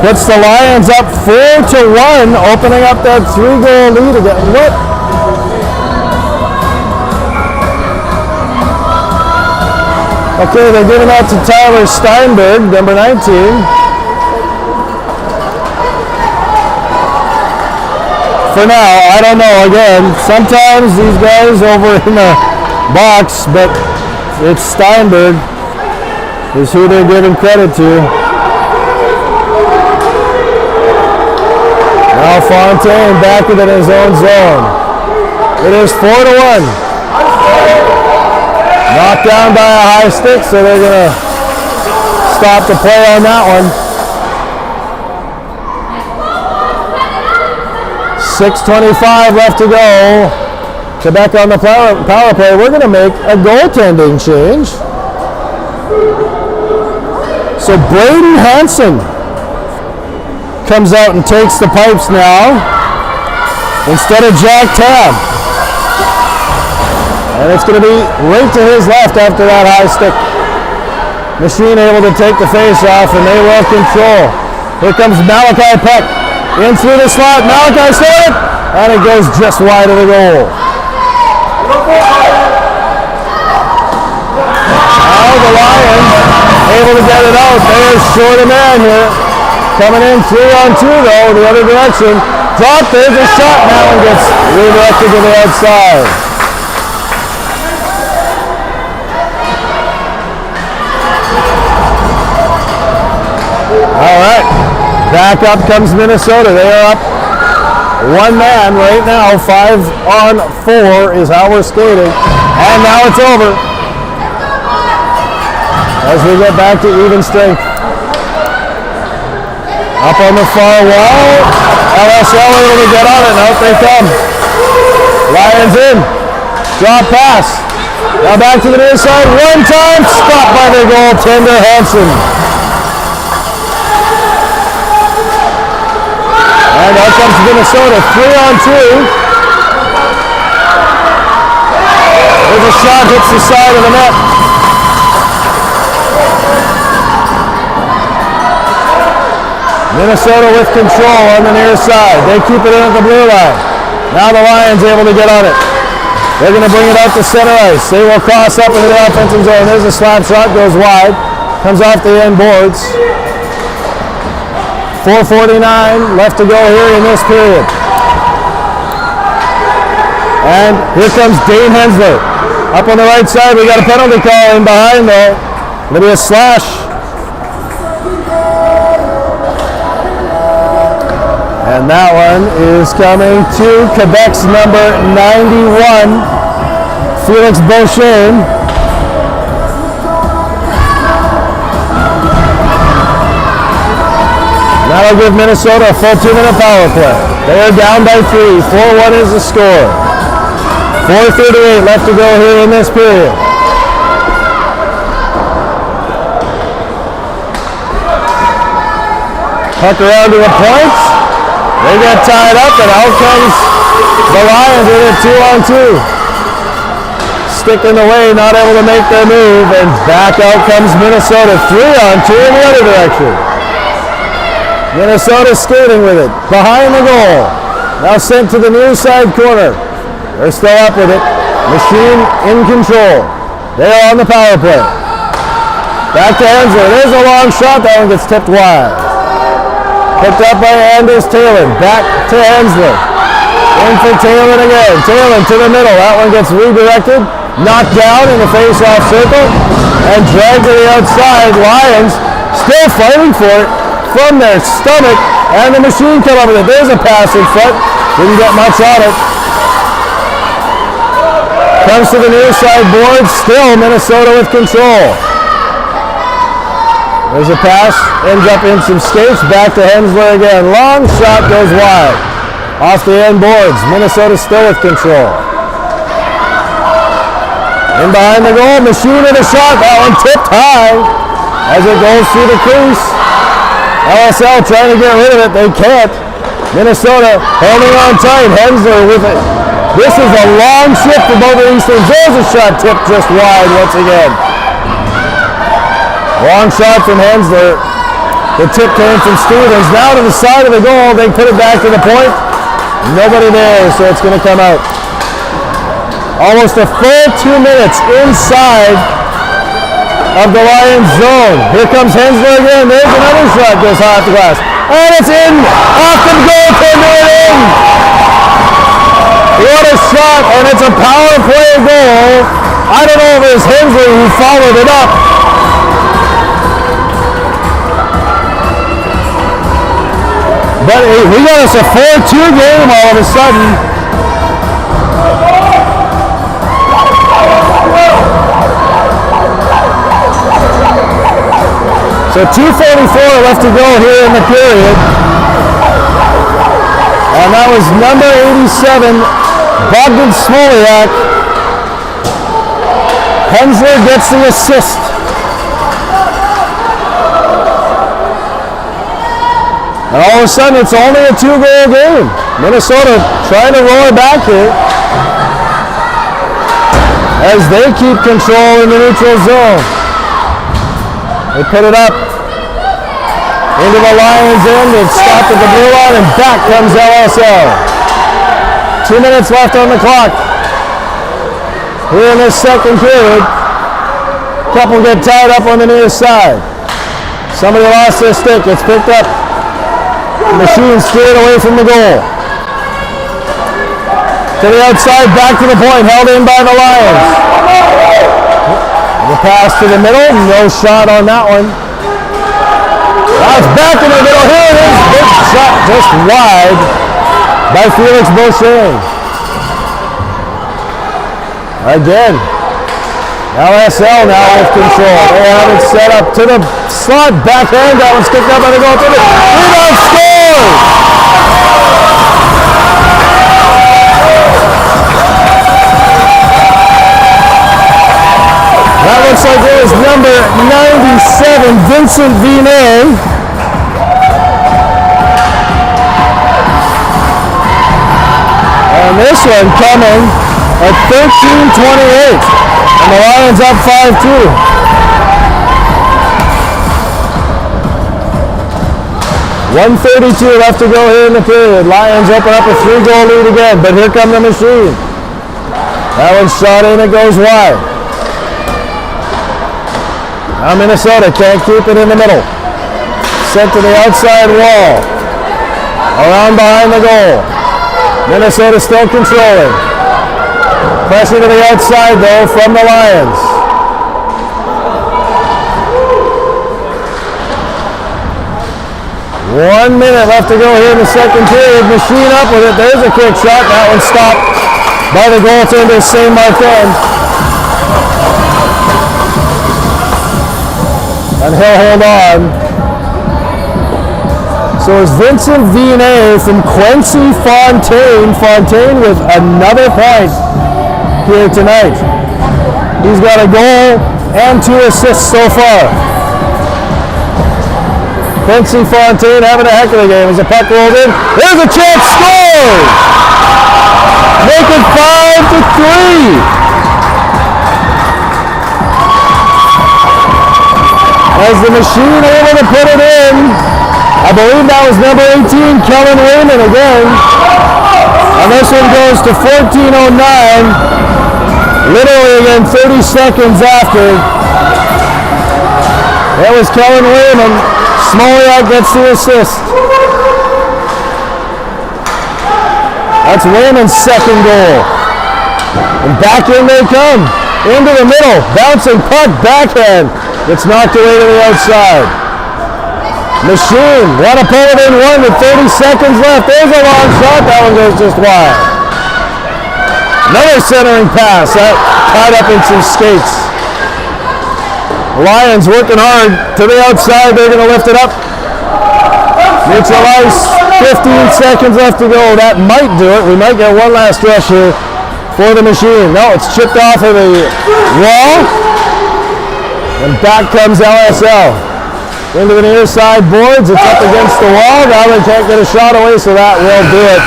puts the Lions up 4-1, opening up that 3-goal lead again. What? Okay, they're giving out to Tyler Steinberg, number 19. For now, I don't know. Again, sometimes these guys over in the box, but it's Steinberg is who they're giving credit to. Now Fontaine back within his own zone. It is 4-1. Knocked down by a high stick, so they're going to stop the play on that one. 6:25 left to go. Quebec on the power play. We're going to make a goaltending change. So Braden Hansen comes out and takes the pipes now instead of Jack Tam. And it's going to be right to his left after that high stick. Machine able to take the face off, and they will control. Here comes Malachi Peck. In through the slot, Malachi saw it, and it goes just wide of the goal. Now the Lions able to get it out. They are short a man here. Coming in 3-on-2 though, the other direction. Drop, there's a shot now and gets redirected to the outside. All right. Back up comes Minnesota. They are up one man right now. 5-on-4 is how we're skating. And now it's over. As we get back to even strength. Up on the far wall. LSL able to get on it. Out they come. Lions in. Drop pass. Now back to the near side. One time. Stopped by the goaltender, Hansen. And out comes Minnesota. 3-on-2. There's a shot. Hits the side of the net. Minnesota with control on the near side. They keep it in at the blue line. Now the Lions able to get on it. They're going to bring it out to center ice. They will cross up into the offensive zone. There's a slap shot, goes wide. Comes off the end boards. 4:49 left to go here in this period. And here comes Dane Hensler. Up on the right side, we got a penalty call in behind though. It'll be a slash. And that one is coming to Quebec's number 91, Felix Beauchesne. That'll give Minnesota a full 2-minute power play. They are down by 3. 4-1 is the score. 4:38 left to go here in this period. Puck around to the point. They get tied up, and out comes the Lions with a 2-on-2. Stick in the way, not able to make their move, and back out comes Minnesota. 3-on-2 in the other direction. Minnesota skating with it, behind the goal. Now sent to the near side corner. They're still up with it. Machine in control. They are on the power play. Back to Hensler. There's a long shot. That one gets tipped wide. Picked up by Anders Taylor. Back to Hensler. In for Taylor again. Taylor to the middle. That one gets redirected. Knocked down in the face-off circle. And dragged to the outside. Lions still fighting for it from their stomach. And the Machine come up with it. There's a pass in front. Didn't get much on it. Comes to the near side board. Still Minnesota with control. There's a pass, ends up in some skates, back to Hensler again. Long shot goes wide. Off the end boards, Minnesota still with control. In behind the goal, Machine in a shot, that one tipped high as it goes through the crease. LSL trying to get rid of it, they can't. Minnesota holding on tight, Hensler with it. This is a long shift for both of these teams. There's a shot tipped just wide once again. Long shot from Hensler. The tip came from Stevens. Now to the side of the goal. They put it back to the point. Nobody there, so it's going to come out. Almost a full 2 minutes inside of the Lions zone. Here comes Hensler again. There's another shot. Goes high off the glass. And it's in. Off the goaltender and in. What a shot, and it's a power play goal. I don't know if it was Hensler who followed it up. But we got us a 4-2 game all of a sudden. So 2:44 left to go here in the period. And that was number 87, Bogdan Smoliak. Hensler gets the assist. And all of a sudden, it's only a 2-goal game. Minnesota trying to roll it back here as they keep control in the neutral zone. They put it up into the Lions' end. It's stopped at the blue line, and back comes LSL. 2 minutes left on the clock here in this second period. Couple get tied up on the near side. Somebody lost their stick. It's picked up. Machine steered away from the goal. To the outside, back to the point, held in by the Lions. The pass to the middle, no shot on that one. Now it's back in the middle, here it is. Big shot just wide by Felix Beauchesne. Again, LSL now with control. They have it set up to the slot. Backhand. That one's kicked up by the goaltender. Rebound scores! That looks like it was number 97, Vincent Vinet. And this one coming at 13:28. And the Lions up 5-2. .132 left to go here in the period. Lions open up a 3-goal lead again, but here come the Machine. That one's shot in, it goes wide. Now Minnesota can't keep it in the middle. Sent to the outside wall. Around behind the goal. Minnesota still controlling. Pressure to the outside though from the Lions. One minute left to go here in the second period. Machine up with it. There's a quick shot. That one stopped by the goaltender, St. Martin. And he'll hold on. So it's Vincent Vinet from Quincy Fontaine. Fontaine with another point here tonight. He's got a goal and 2 assists so far. Quincy Fontaine having a heck of a game as the puck rolled in. There's a chance, scores! Make it 5-3. As the Machine able to put it in. I believe that was number 18, Kellen Wayman again. And this one goes to 14:09. Literally again 30 seconds after. That was Kellen Wayman. Smoliak gets the assist. That's Wayman's second goal. And back in they come. Into the middle. Bouncing puck, backhand. Gets knocked away to the outside. Machine, want to pull it in one with 30 seconds left. There's a long shot. That one goes just wide. Another centering pass. That tied up in some skates. Lions working hard to the outside. They're going to lift it up. Neutral ice. 15 seconds left to go. That might do it. We might get one last rush here for the Machine. No, it's chipped off of the wall. And back comes LSL. Into the near side boards, it's up against the wall. Now they can't get a shot away, so that will do it.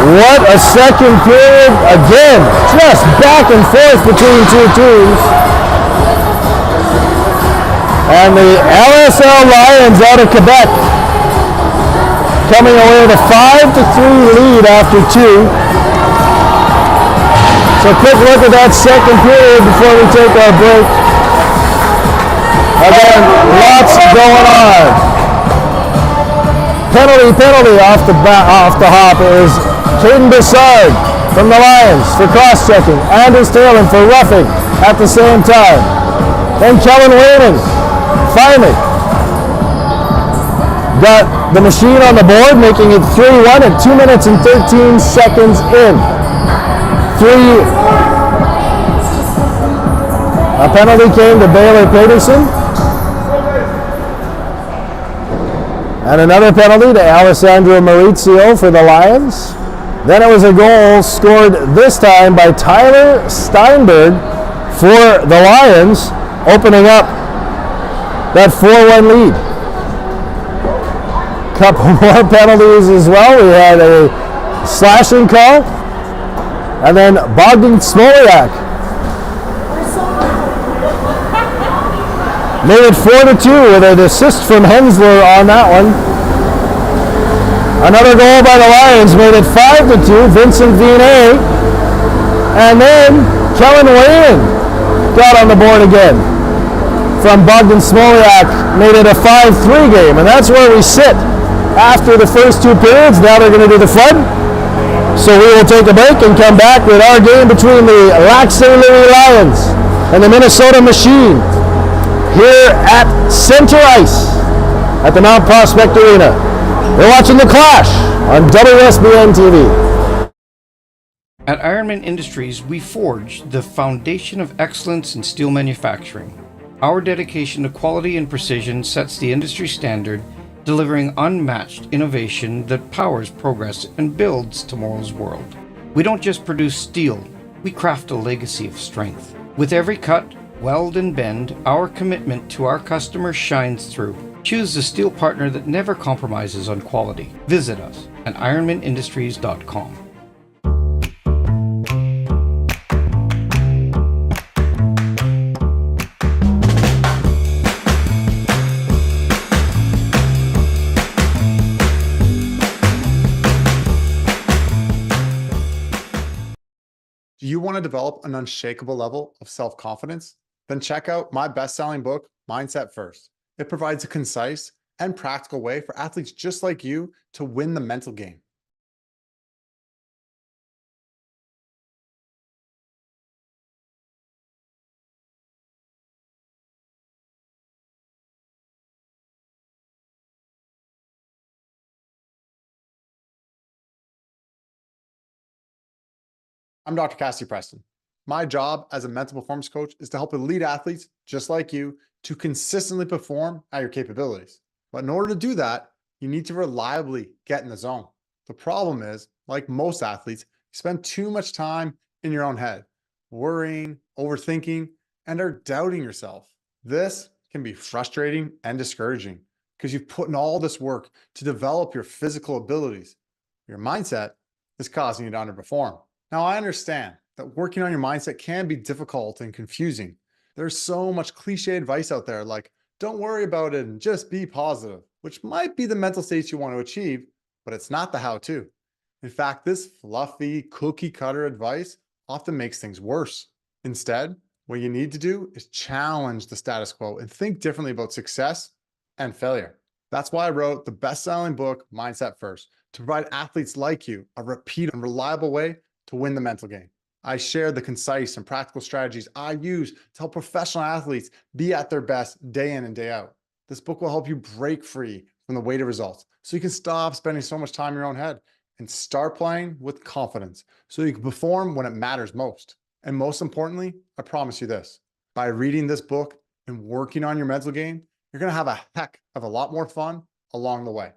What a second period. Again, just back and forth between two teams. And the LSL Lions out of Quebec coming away with a 5-3 lead after 2. So a quick look at that second period before we take our break. Again, lots going on. Penalty off the hop is Caden Bessard from the Lions for cross-checking. Anders Taylor for roughing at the same time. Then Kellen Wayman finally got the Machine on the board, making it 3-1 at 2 minutes and 13 seconds in. A penalty came to Baylor Peterson. And another penalty to Alessandro Maurizio for the Lions. Then it was a goal scored this time by Tyler Steinberg for the Lions, opening up that 4-1 lead. Couple more penalties as well. We had a slashing call. And then Bogdan Smoliak made it 4-2 with an assist from Hensler on that one. Another goal by the Lions made it 5-2. Vincent Vinet. And then Kellen Wayman got on the board again from Bogdan Smoliak. Made it a 5-3 game. And that's where we sit after the first 2 periods. Now they're going to do the Flood. So we will take a break and come back with our game between the Lac St. Louis Lions and the Minnesota Machine here at Center Ice at the Mount Prospect Arena. You're watching The Clash on WSBN TV. At Ironman Industries, we forge the foundation of excellence in steel manufacturing. Our dedication to quality and precision sets the industry standard, delivering unmatched innovation that powers progress and builds tomorrow's world. We don't just produce steel, we craft a legacy of strength. With every cut, weld, and bend, our commitment to our customers shines through. Choose the steel partner that never compromises on quality. Visit us at ironmanindustries.com. Do you want to develop an unshakable level of self-confidence? Then check out my best-selling book, Mindset First. It provides a concise and practical way for athletes just like you to win the mental game. I'm Dr. Cassie Preston. My job as a mental performance coach is to help elite athletes just like you to consistently perform at your capabilities. But in order to do that, you need to reliably get in the zone. The problem is, like most athletes, you spend too much time in your own head, worrying, overthinking, and are doubting yourself. This can be frustrating and discouraging because you've put in all this work to develop your physical abilities. Your mindset is causing you to underperform. Now, I understand that working on your mindset can be difficult and confusing. There's so much cliche advice out there like, don't worry about it and just be positive, which might be the mental states you want to achieve, but it's not the how-to. In fact, this fluffy cookie cutter advice often makes things worse. Instead, what you need to do is challenge the status quo and think differently about success and failure. That's why I wrote the best-selling book, Mindset First, to provide athletes like you a repeat and reliable way to win the mental game. I share the concise and practical strategies I use to help professional athletes be at their best day in and day out. This book will help you break free from the weight of results so you can stop spending so much time in your own head and start playing with confidence so you can perform when it matters most. And most importantly, I promise you this, by reading this book and working on your mental game, you're going to have a heck of a lot more fun along the way.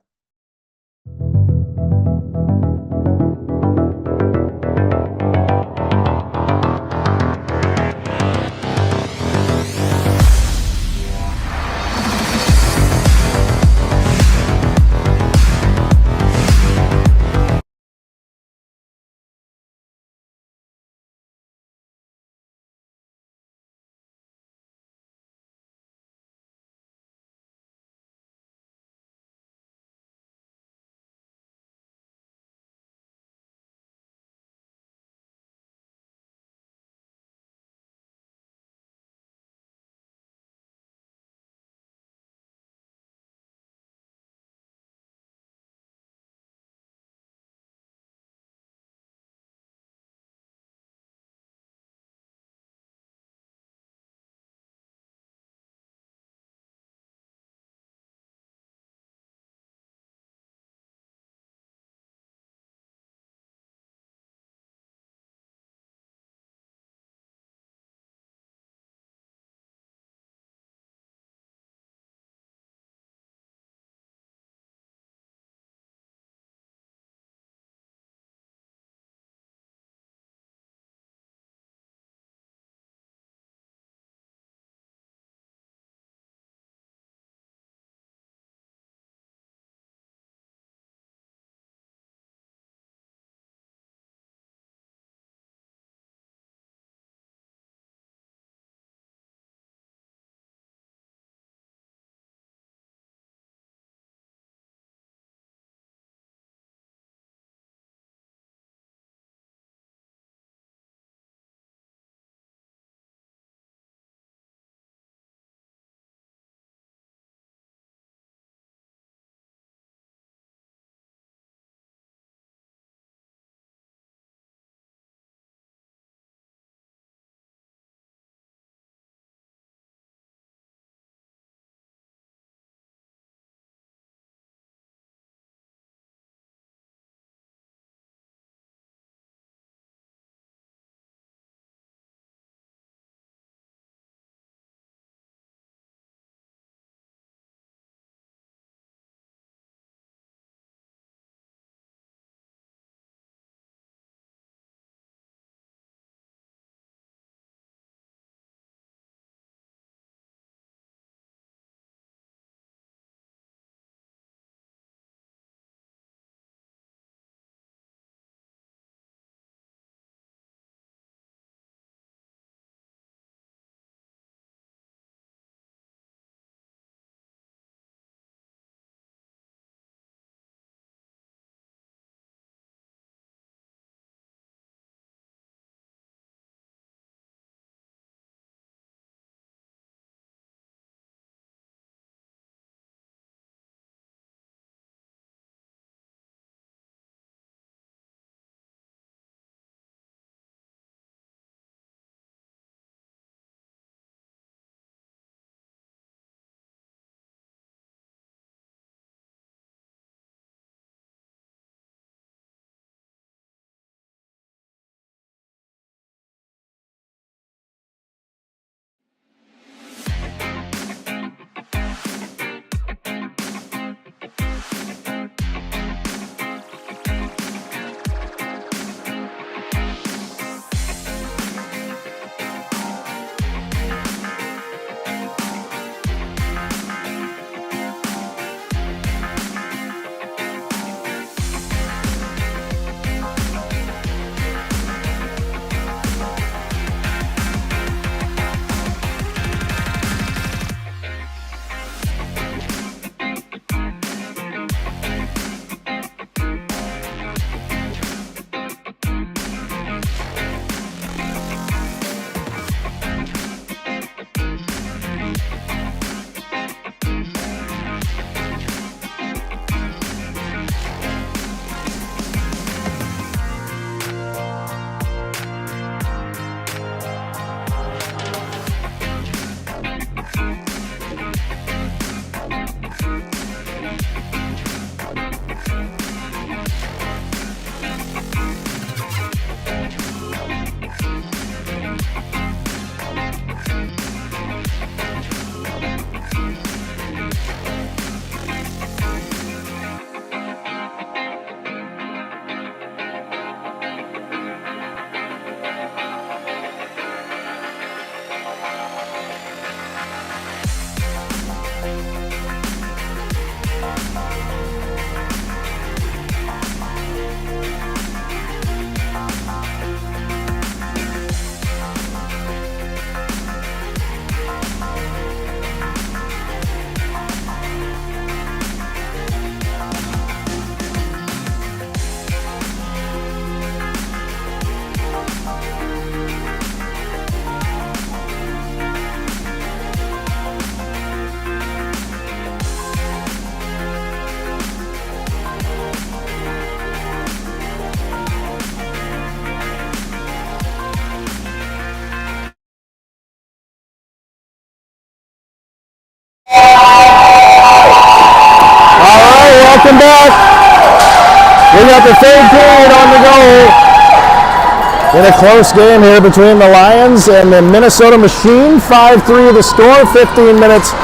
in a close game here between the Lions and the Minnesota Machine. 5-3 the score, 15 minutes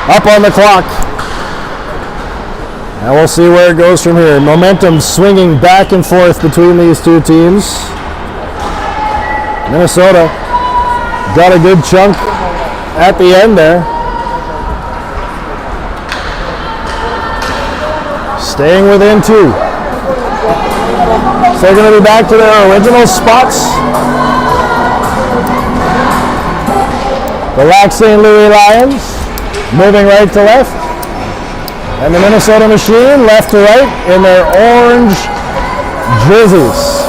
up on the clock. And we'll see where it goes from here. Momentum swinging back and forth between these two teams. Minnesota got a good chunk at the end there. Staying within 2. So they're going to be back to their original spots. The Lac St. Louis Lions moving right to left. And the Minnesota Machine left to right in their orange jerseys.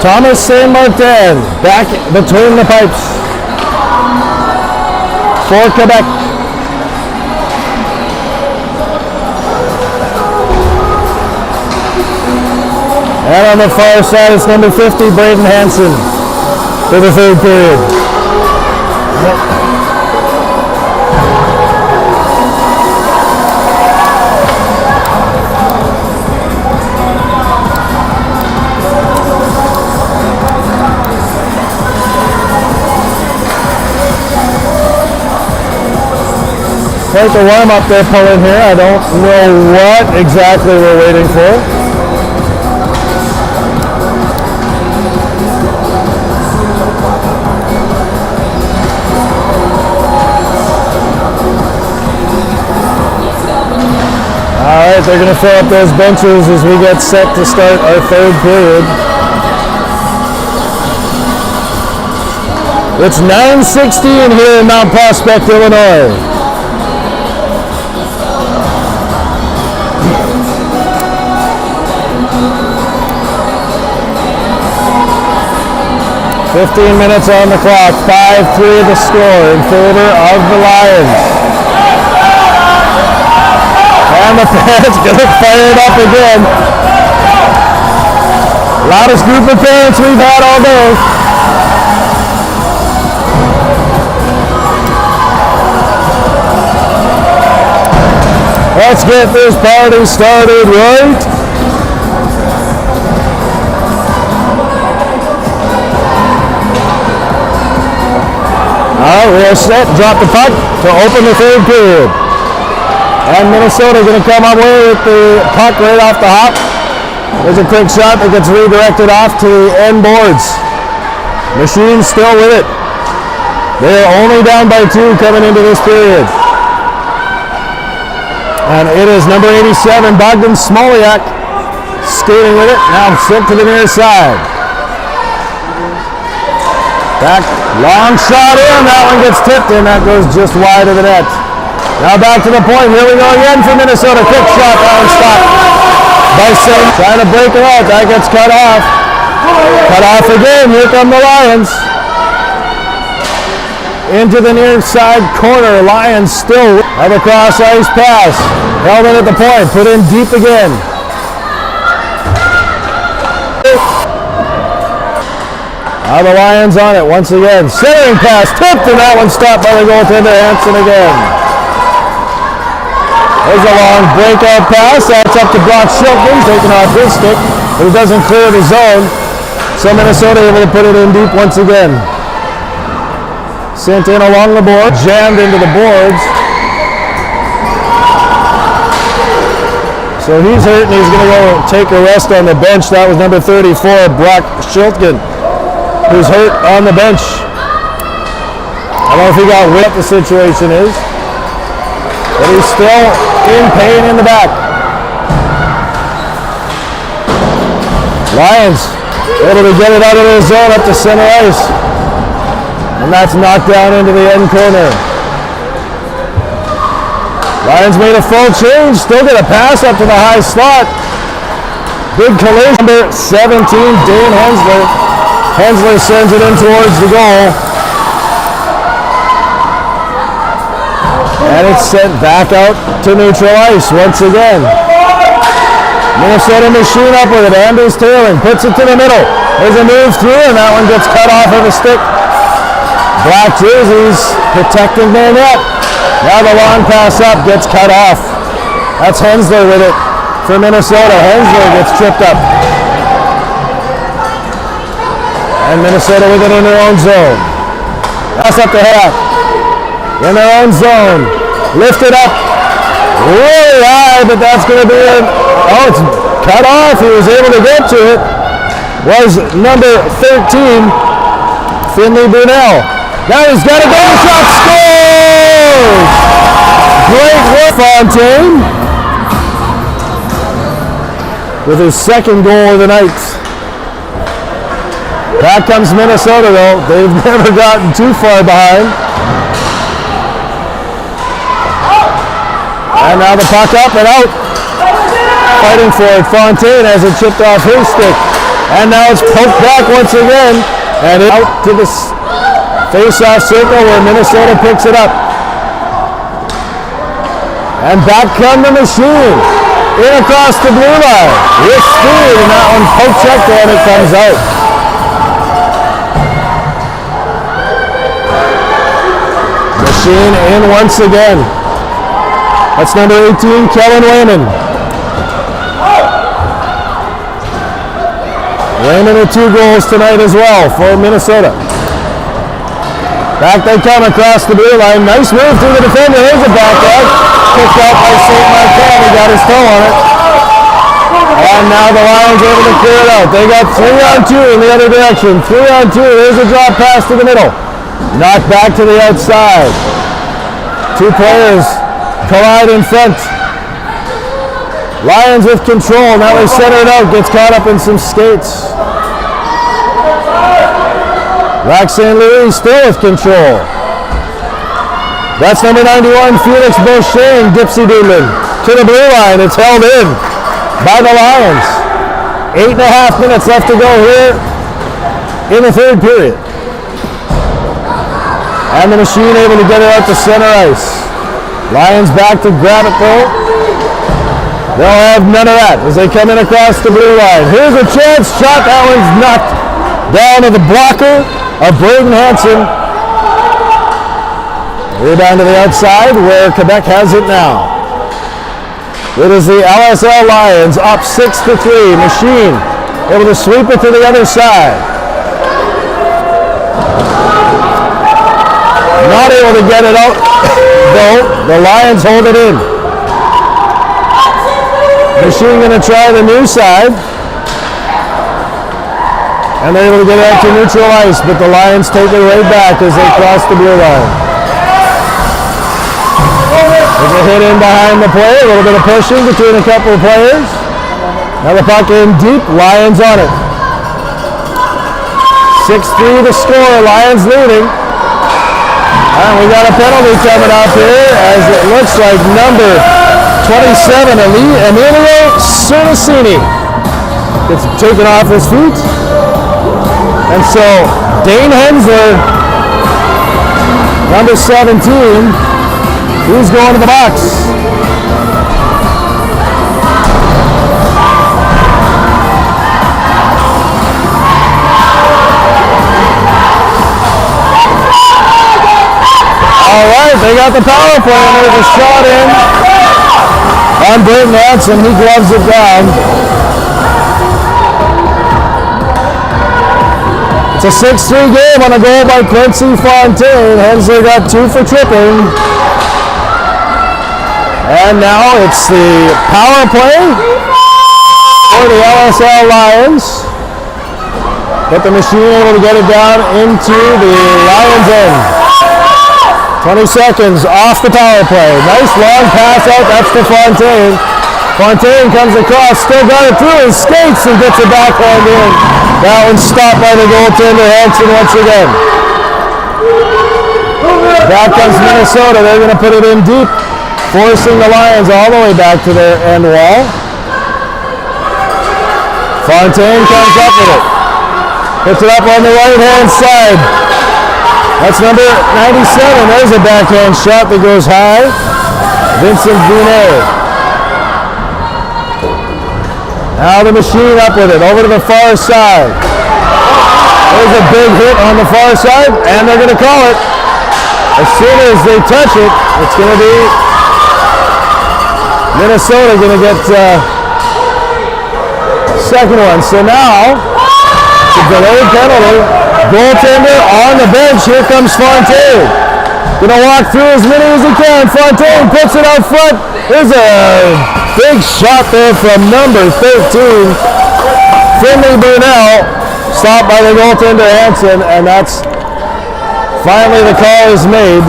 Thomas St. Martin back between the pipes for Quebec. And on the far side, it's number 50, Braden Hansen, for the third period. Quite the warm-up they're pulling here. I don't know what exactly we're waiting for. Alright, they're going to fill up those benches as we get set to start our third period. It's 9:16 here in Mount Prospect, Illinois. "15 minutes on the clock, 5-3 the score in favor of the Lions." And the parents get it fired up again. Loudest group of parents we've had all day. Let's get this party started right. All right, we are set. Drop the puck to open the third period. And Minnesota going to come away with the puck right off the hop. There's a quick shot that gets redirected off to the end boards. Machine still with it. They're only down by 2 coming into this period. And it is number 87, Bogdan Smoliak, skating with it. Now sent to the near side. Back, long shot in. That one gets tipped in. That goes just wide of the net. Now back to the point. Here we go again for Minnesota. Quick shot. That one stopped by St. Trying to break it out. That gets cut off. Cut off again. Here come the Lions. Into the near side corner. Lions still have a cross ice pass. Held in at the point. Put in deep again. Now the Lions on it once again. Centering pass. Tipped, and that one stopped by the goaltender Hansen again. There's a long breakout pass. That's up to Brock Shilton, taking off his stick, but it doesn't clear the zone. So Minnesota able to put it in deep once again. Sent in along the board, jammed into the boards. So he's hurt and he's going to go take a rest on the bench. That was number 34, Brock Shilton, who's hurt on the bench. I don't know if he got what the situation is, but he's still in pain in the back. Lions able to get it out of their zone up to center ice. And that's knocked down into the end corner. Lions made a full change. Still get a pass up to the high slot. Big collision. Number 17, Dane Hensler. Hensler sends it in towards the goal. And it's sent back out to neutral ice once again. Minnesota Machine up with it. Anders Taylor puts it to the middle. There's a move through, and that one gets cut off of a stick. Black jerseys protecting their net. Now the long pass up gets cut off. That's Hensler with it for Minnesota. Hensler gets tripped up. And Minnesota with it in their own zone. That's up to half. In their own zone. Lifted up. Really high, but that's going to be it's cut off. He was able to get to it. Was number 13, Finley Brunel. Now he's got a goal shot. Scores! Great work, Fontaine. With his second goal of the night. Back comes Minnesota, though. They've never gotten too far behind. And now the puck up and out. Fighting for it. Fontaine has it chipped off his stick. And now it's poked back once again. And out to the face-off circle where Minnesota picks it up. And back come the Machine. In across the blue line. With speed. And that one poked checked and it comes out. Machine in once again. That's number 18, Kellen Wayman. Wayman with 2 goals tonight as well for Minnesota. Back they come across the blue line. Nice move through the defender. Here's a back out. Kicked out by St. Martin. He got his toe on it. And now the Lions able to clear it out. They got 3-on-2 in the other direction. 3-on-2. Here's a drop pass to the middle. Knocked back to the outside. 2 players collide in front. Lions with control. Now they center it out. Gets caught up in some skates. Lac St. Louis still with control. That's number 91, Felix Beauchesne, Dipsy Doodlin. To the blue line. It's held in by the Lions. 8.5 minutes left to go here in the third period. And the Machine able to get it out to center ice. Lions back to grab it though. They'll have none of that as they come in across the blue line. Here's a chance shot. That one's knocked down to the blocker of Braden Hansen. Rebound to the outside where Quebec has it now. It is the LSL Lions up 6-3. Machine able to sweep it to the other side. Not able to get it out, though. The Lions hold it in. Machine going to try the new side. And they're able to get it out to neutral ice, but the Lions take it right back as they cross the blue line. There's a hit in behind the play, a little bit of pushing between a couple of players. Now the puck in deep, Lions on it. 6-3 the score, Lions leading. And we got a penalty coming up here as it looks like number 27, Emilio Cernicini gets taken off his feet. And so Dane Hensler, number 17, he's going to the box. All right, they got the power play, and there's a shot in on Braden Hansen. He gloves it down. It's a 6-3 game on a goal by Quincy Fontaine. Hensler got 2 for tripping. And now it's the power play for the LSL Lions. But the Machine able to get it down into the Lions end. 20 seconds off the power play. Nice long pass out. That's to Fontaine. Fontaine comes across, still got it through his skates and gets a backhand in. That one's stopped by the goaltender Hansen once again. Back comes Minnesota. They're going to put it in deep, forcing the Lions all the way back to their end wall. Fontaine comes up with it. Puts it up on the right-hand side. That's number 97. There's a backhand shot that goes high. Vincent Brunet. Now the Machine up with it, over to the far side. There's a big hit on the far side, and they're going to call it. As soon as they touch it, it's going to be Minnesota going to get second one. So now, it's a delayed penalty. Goaltender on the bench. Here comes Fontaine. Going to walk through as many as he can. Fontaine puts it out front. There's a big shot there from number 13. Finley Burnell. Stopped by the goaltender Hansen, and that's finally the call is made.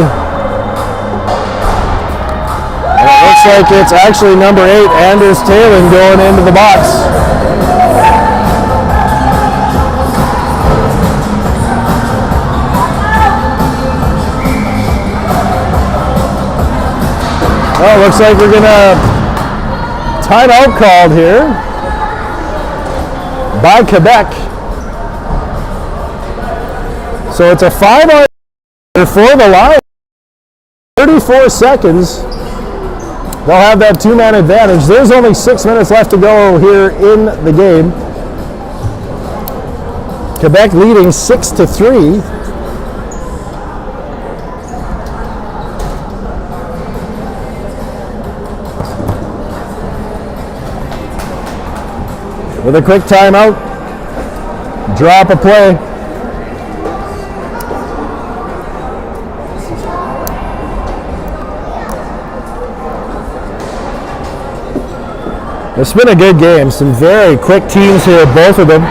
And it looks like it's actually number 8, Anders Talon, going into the box. Well, looks like we're gonna timeout called here by Quebec. So it's a 5-on for the Lions. 34 seconds. They'll have that 2-man advantage. There's only 6 minutes left to go here in the game. Quebec leading 6-3. With a quick timeout, drop a play. It's been a good game. Some very quick teams here, both of them.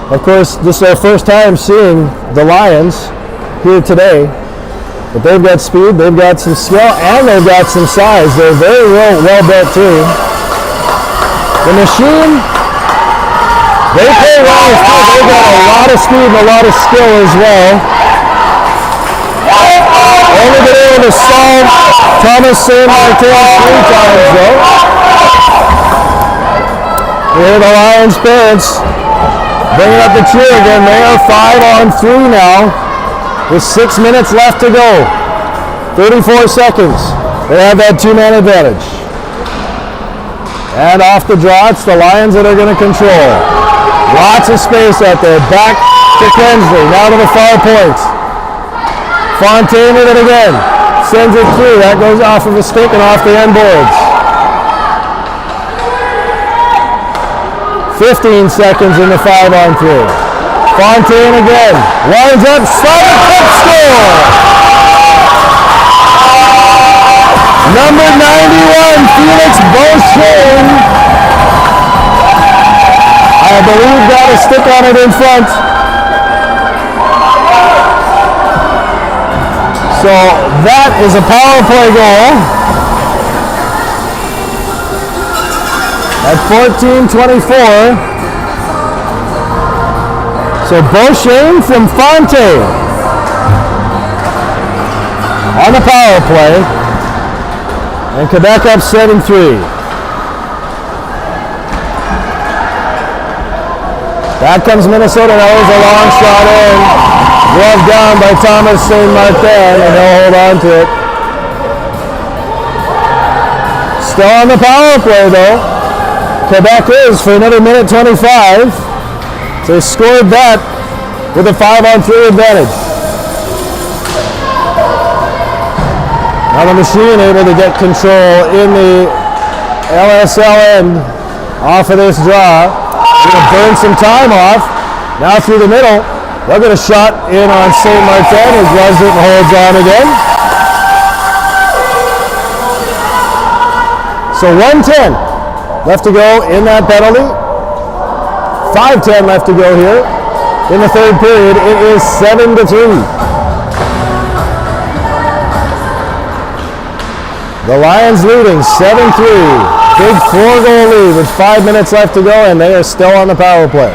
Of course, this is our first time seeing the Lions here today. But they've got speed, they've got some skill, and they've got some size. They're very well built too. The Machine, they play well too. They've got a lot of speed and a lot of skill as well. Only been able to solve Thomas St. Martin 3 times though. Here the Lions parents bringing up the cheer again. They are 5-on-3 now with 6 minutes left to go. 34 seconds. They have that 2-man advantage. And off the draw, it's the Lions that are going to control. Lots of space out there. Back to Kensley. Now to the far point. Fontaine with it again. Sends it through. That goes off of a stick and off the end boards. 15 seconds in the 5-on-3. Fontaine again. Winds up. Slide quick score. Number 91, Felix Beauchesne. I believe got a stick on it in front. So that is a power play goal. At 14:24. So Beauchesne from Fontaine on the power play. And Quebec up 7-3. Back comes Minnesota. That was a long shot in. Glove down by Thomas St. Martin, and he'll hold on to it. Still on the power play though. Quebec is for another minute 25. So they scored that with a 5-on-3 advantage. Now the Machine able to get control in the LSL end off of this draw. They're going to burn some time off. Now through the middle. They'll get a shot in on St. Martin, who gloves it and holds on again. So 1:10 left to go in that penalty. 5:10 left to go here in the third period. It is 7-3. The Lions leading 7-3. Big 4-goal lead with 5 minutes left to go, and they are still on the power play.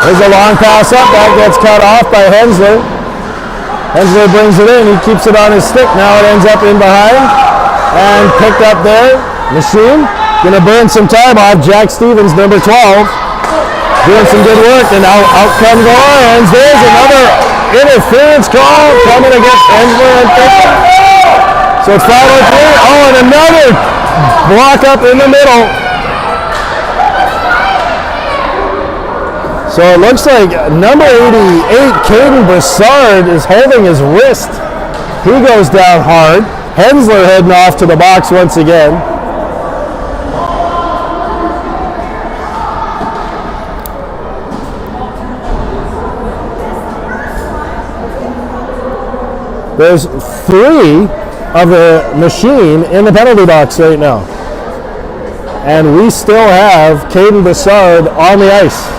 There's a long pass up. That gets cut off by Hensler. Hensler brings it in. He keeps it on his stick. Now it ends up in behind. And picked up there. Machine going to burn some time off. Jack Stevens, number 12. Doing some good work. And now out come the Lions. There's another interference call coming against Hensler and Pickett. So it's 5-3. Oh, and another block up in the middle. So it looks like number 88, Caden Broussard, is holding his wrist He goes down hard. Hensler heading off to the box once again. There's 3 of the machine in the penalty box right now. And we still have Caden Bessard on the ice.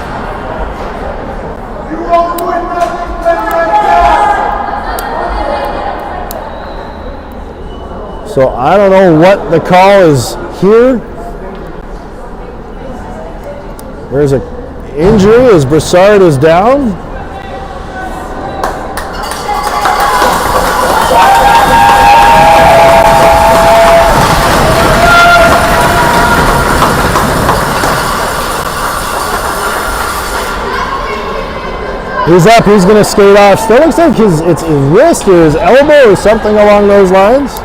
So I don't know what the call is here. There's an injury as Bessard is down. He's up, he's going to skate off. Still looks like it's his wrist or his elbow or something along those lines.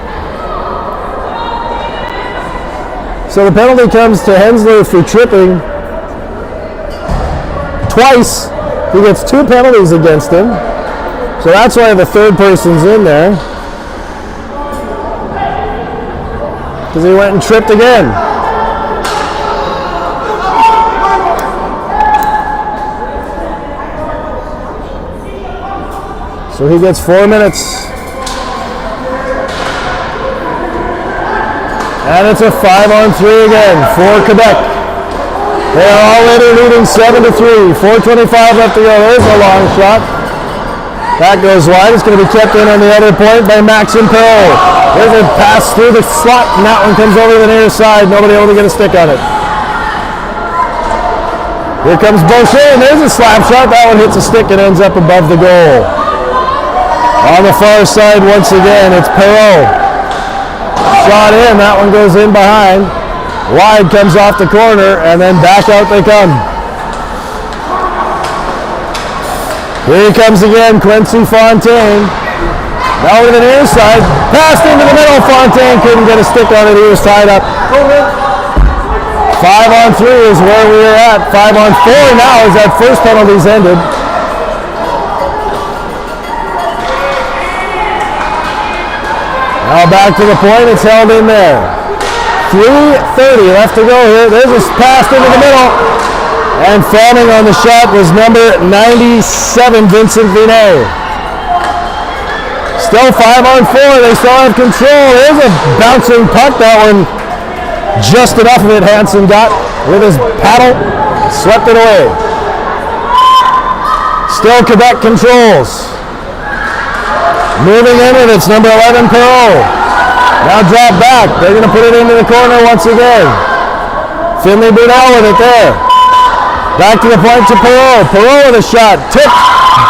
So the penalty comes to Hensler for tripping twice. He gets 2 penalties against him. So that's why the 3rd person's in there. Because he went and tripped again. So he gets 4 minutes. And it's a 5-on-3 again for Quebec. They are already leading 7-3. 4:25 left to go. There's a long shot. That goes wide. It's going to be kept in on the other point by Maxim Perreault. There's a pass through the slot, and that one comes over to the near side. Nobody able to get a stick on it. Here comes Boucher, and there's a slap shot. That one hits a stick and ends up above the goal. On the far side, once again, it's Perreault. Shot in, that one goes in behind. Wide comes off the corner, and then back out they come. Here he comes again, Quincy Fontaine. Now to the near side, passed into the middle. Fontaine couldn't get a stick on it, he was tied up. 5-on-3 is where we are at. 5-on-4 now as that first penalty's ended. Now back to the point, it's held in there. 3:30 left to go here. There's a pass into the middle. And foaming on the shot was number 97, Vincent Vinet. Still 5-on-4, they still have control. There's a bouncing puck, that one. Just enough of it Hansen got with his paddle, swept it away. Still Quebec controls. Moving in it, it's number 11, Perreault. Now drop back. They're going to put it into the corner once again. Finley Burnell with it there. Back to the point to Perreault. Perreault with a shot. Tip,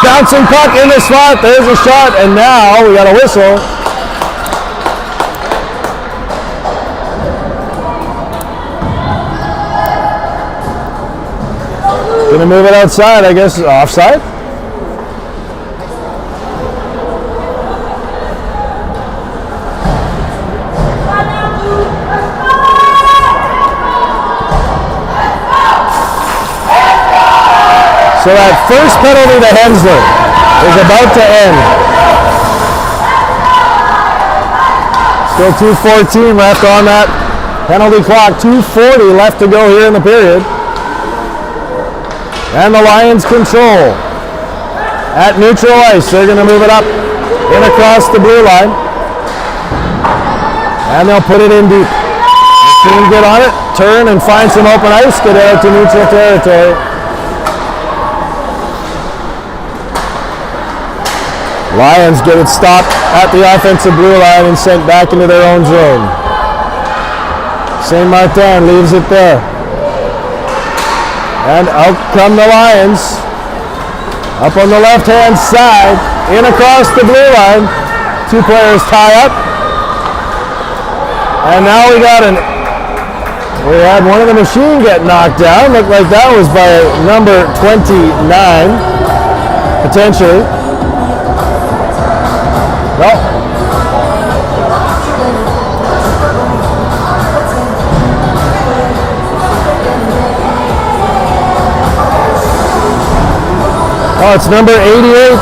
bouncing puck in the slot. There's a shot, and now we got a whistle. Going to move it outside, I guess, offside. So that first penalty to Hensler is about to end. Still 2:14 left on that penalty clock. 2:40 left to go here in the period. And the Lions control. At neutral ice, they're going to move it up in across the blue line. And they'll put it in deep. The team get on it, turn and find some open ice, get out to neutral territory. Lions get it stopped at the offensive blue line and sent back into their own zone. Saint Martin leaves it there. And out come the Lions. Up on the left-hand side, in across the blue line. 2 players tie up. And now we had one of the machine get knocked down. Looked like that was by number 29, potentially. Well, it's number 88,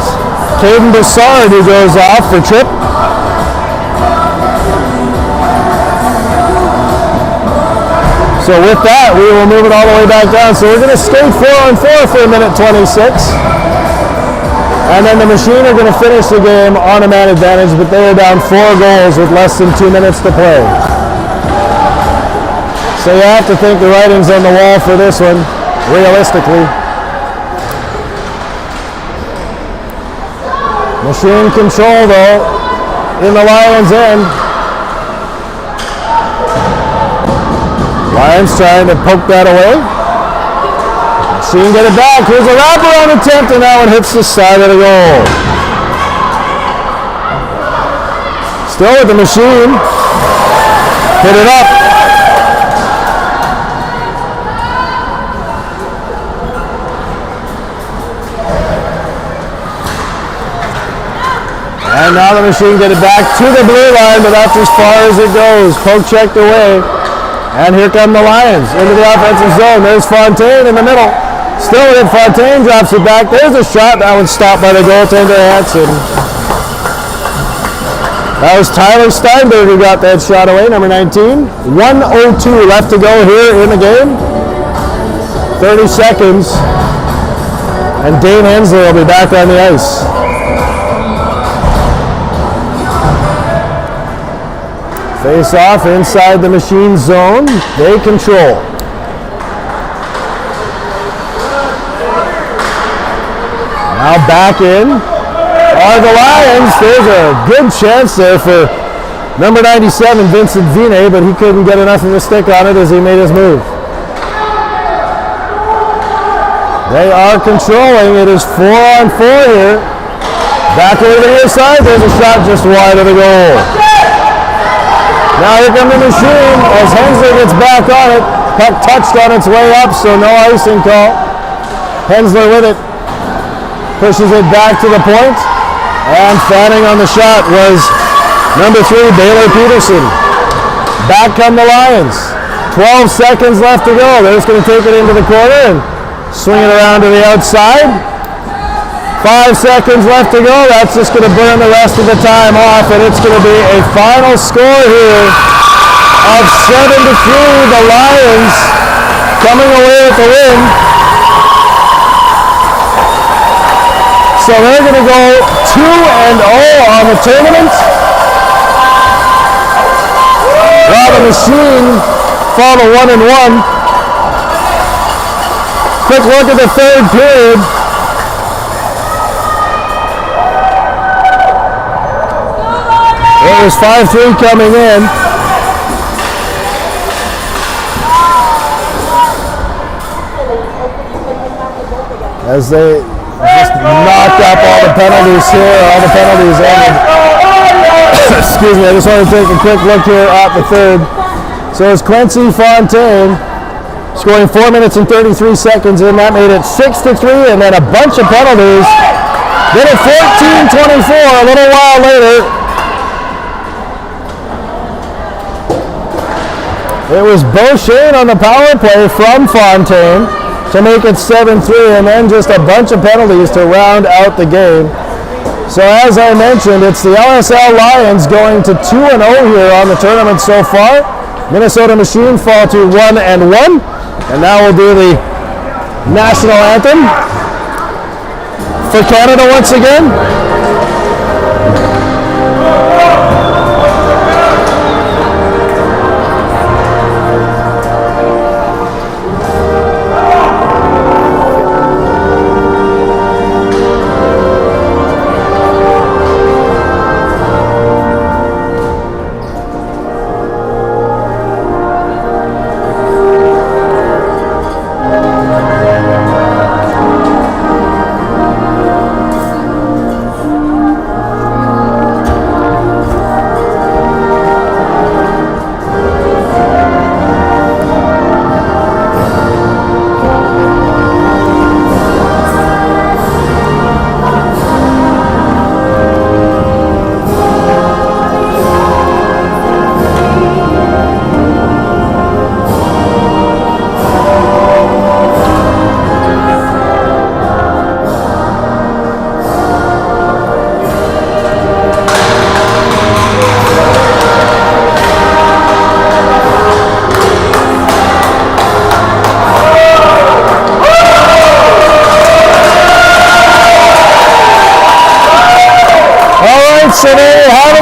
Caden Bessard, who goes off for trip. So with that, we will move it all the way back down. So we're going to skate 4-on-4 for a minute 26. And then the Machine are going to finish the game on a man advantage, but they are down 4 goals with less than 2 minutes to play. So you have to think the writing's on the wall for this one, realistically. Machine control, though, in the Lions' end. Lions trying to poke that away. Machine get it back. Here's a wraparound attempt, and that one hits the side of the goal. Still with the Machine. Hit it up. And now the Machine get it back to the blue line, but that's as far as it goes. Poke checked away. And here come the Lions into the offensive zone. There's Fontaine in the middle. Still with it, Fontaine drops it back. There's a shot. That one's stopped by the goaltender, Hansen. That was Tyler Steinberg who got that shot away, number 19. 1:02 left to go here in the game. 30 seconds. And Dane Hensler will be back on the ice. Face off inside the Machine zone. They control. Now back in are the Lions. There's a good chance there for number 97, Vincent Vine, but he couldn't get enough of a stick on it as he made his move. They are controlling. It is 4-on-4 here. Back over the near side. There's a shot just wide of the goal. Now here comes the Machine as Hensler gets back on it. Puck touched on its way up, so no icing call. Hensler with it. Pushes it back to the point. And fanning on the shot was number 3, Baylor Peterson. Back come the Lions. 12 seconds left to go. They're just going to take it into the corner and swing it around to the outside. 5 seconds left to go. That's just going to burn the rest of the time off, and it's going to be a final score here of 7-3. The Lions coming away with the win. So they're going to go 2-0 on the tournament. While the Machine fall to 1-1. Quick look at the third period. It was 5-3 coming in. As they just knocked up all the penalties here. All the penalties ended. Excuse me, I just want to take a quick look here at the third. So it's Quincy Fontaine scoring 4 minutes and 33 seconds in. That made it 6-3, and then a bunch of penalties. Then at 14-24, a little while later, it was Beauchesne on the power play from Fontaine to make it 7-3, and then just a bunch of penalties to round out the game. So as I mentioned, it's the LSL Lions going to 2-0 here on the tournament so far. Minnesota Machine fall to 1-1, and now we'll do the national anthem for Canada once again.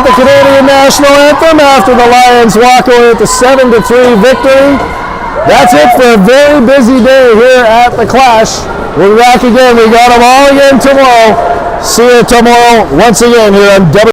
the Canadian National Anthem after the Lions walk away with a 7-3 victory. That's it for a very busy day here at the Clash. We'll be back again. We got them all again tomorrow. See you tomorrow once again here on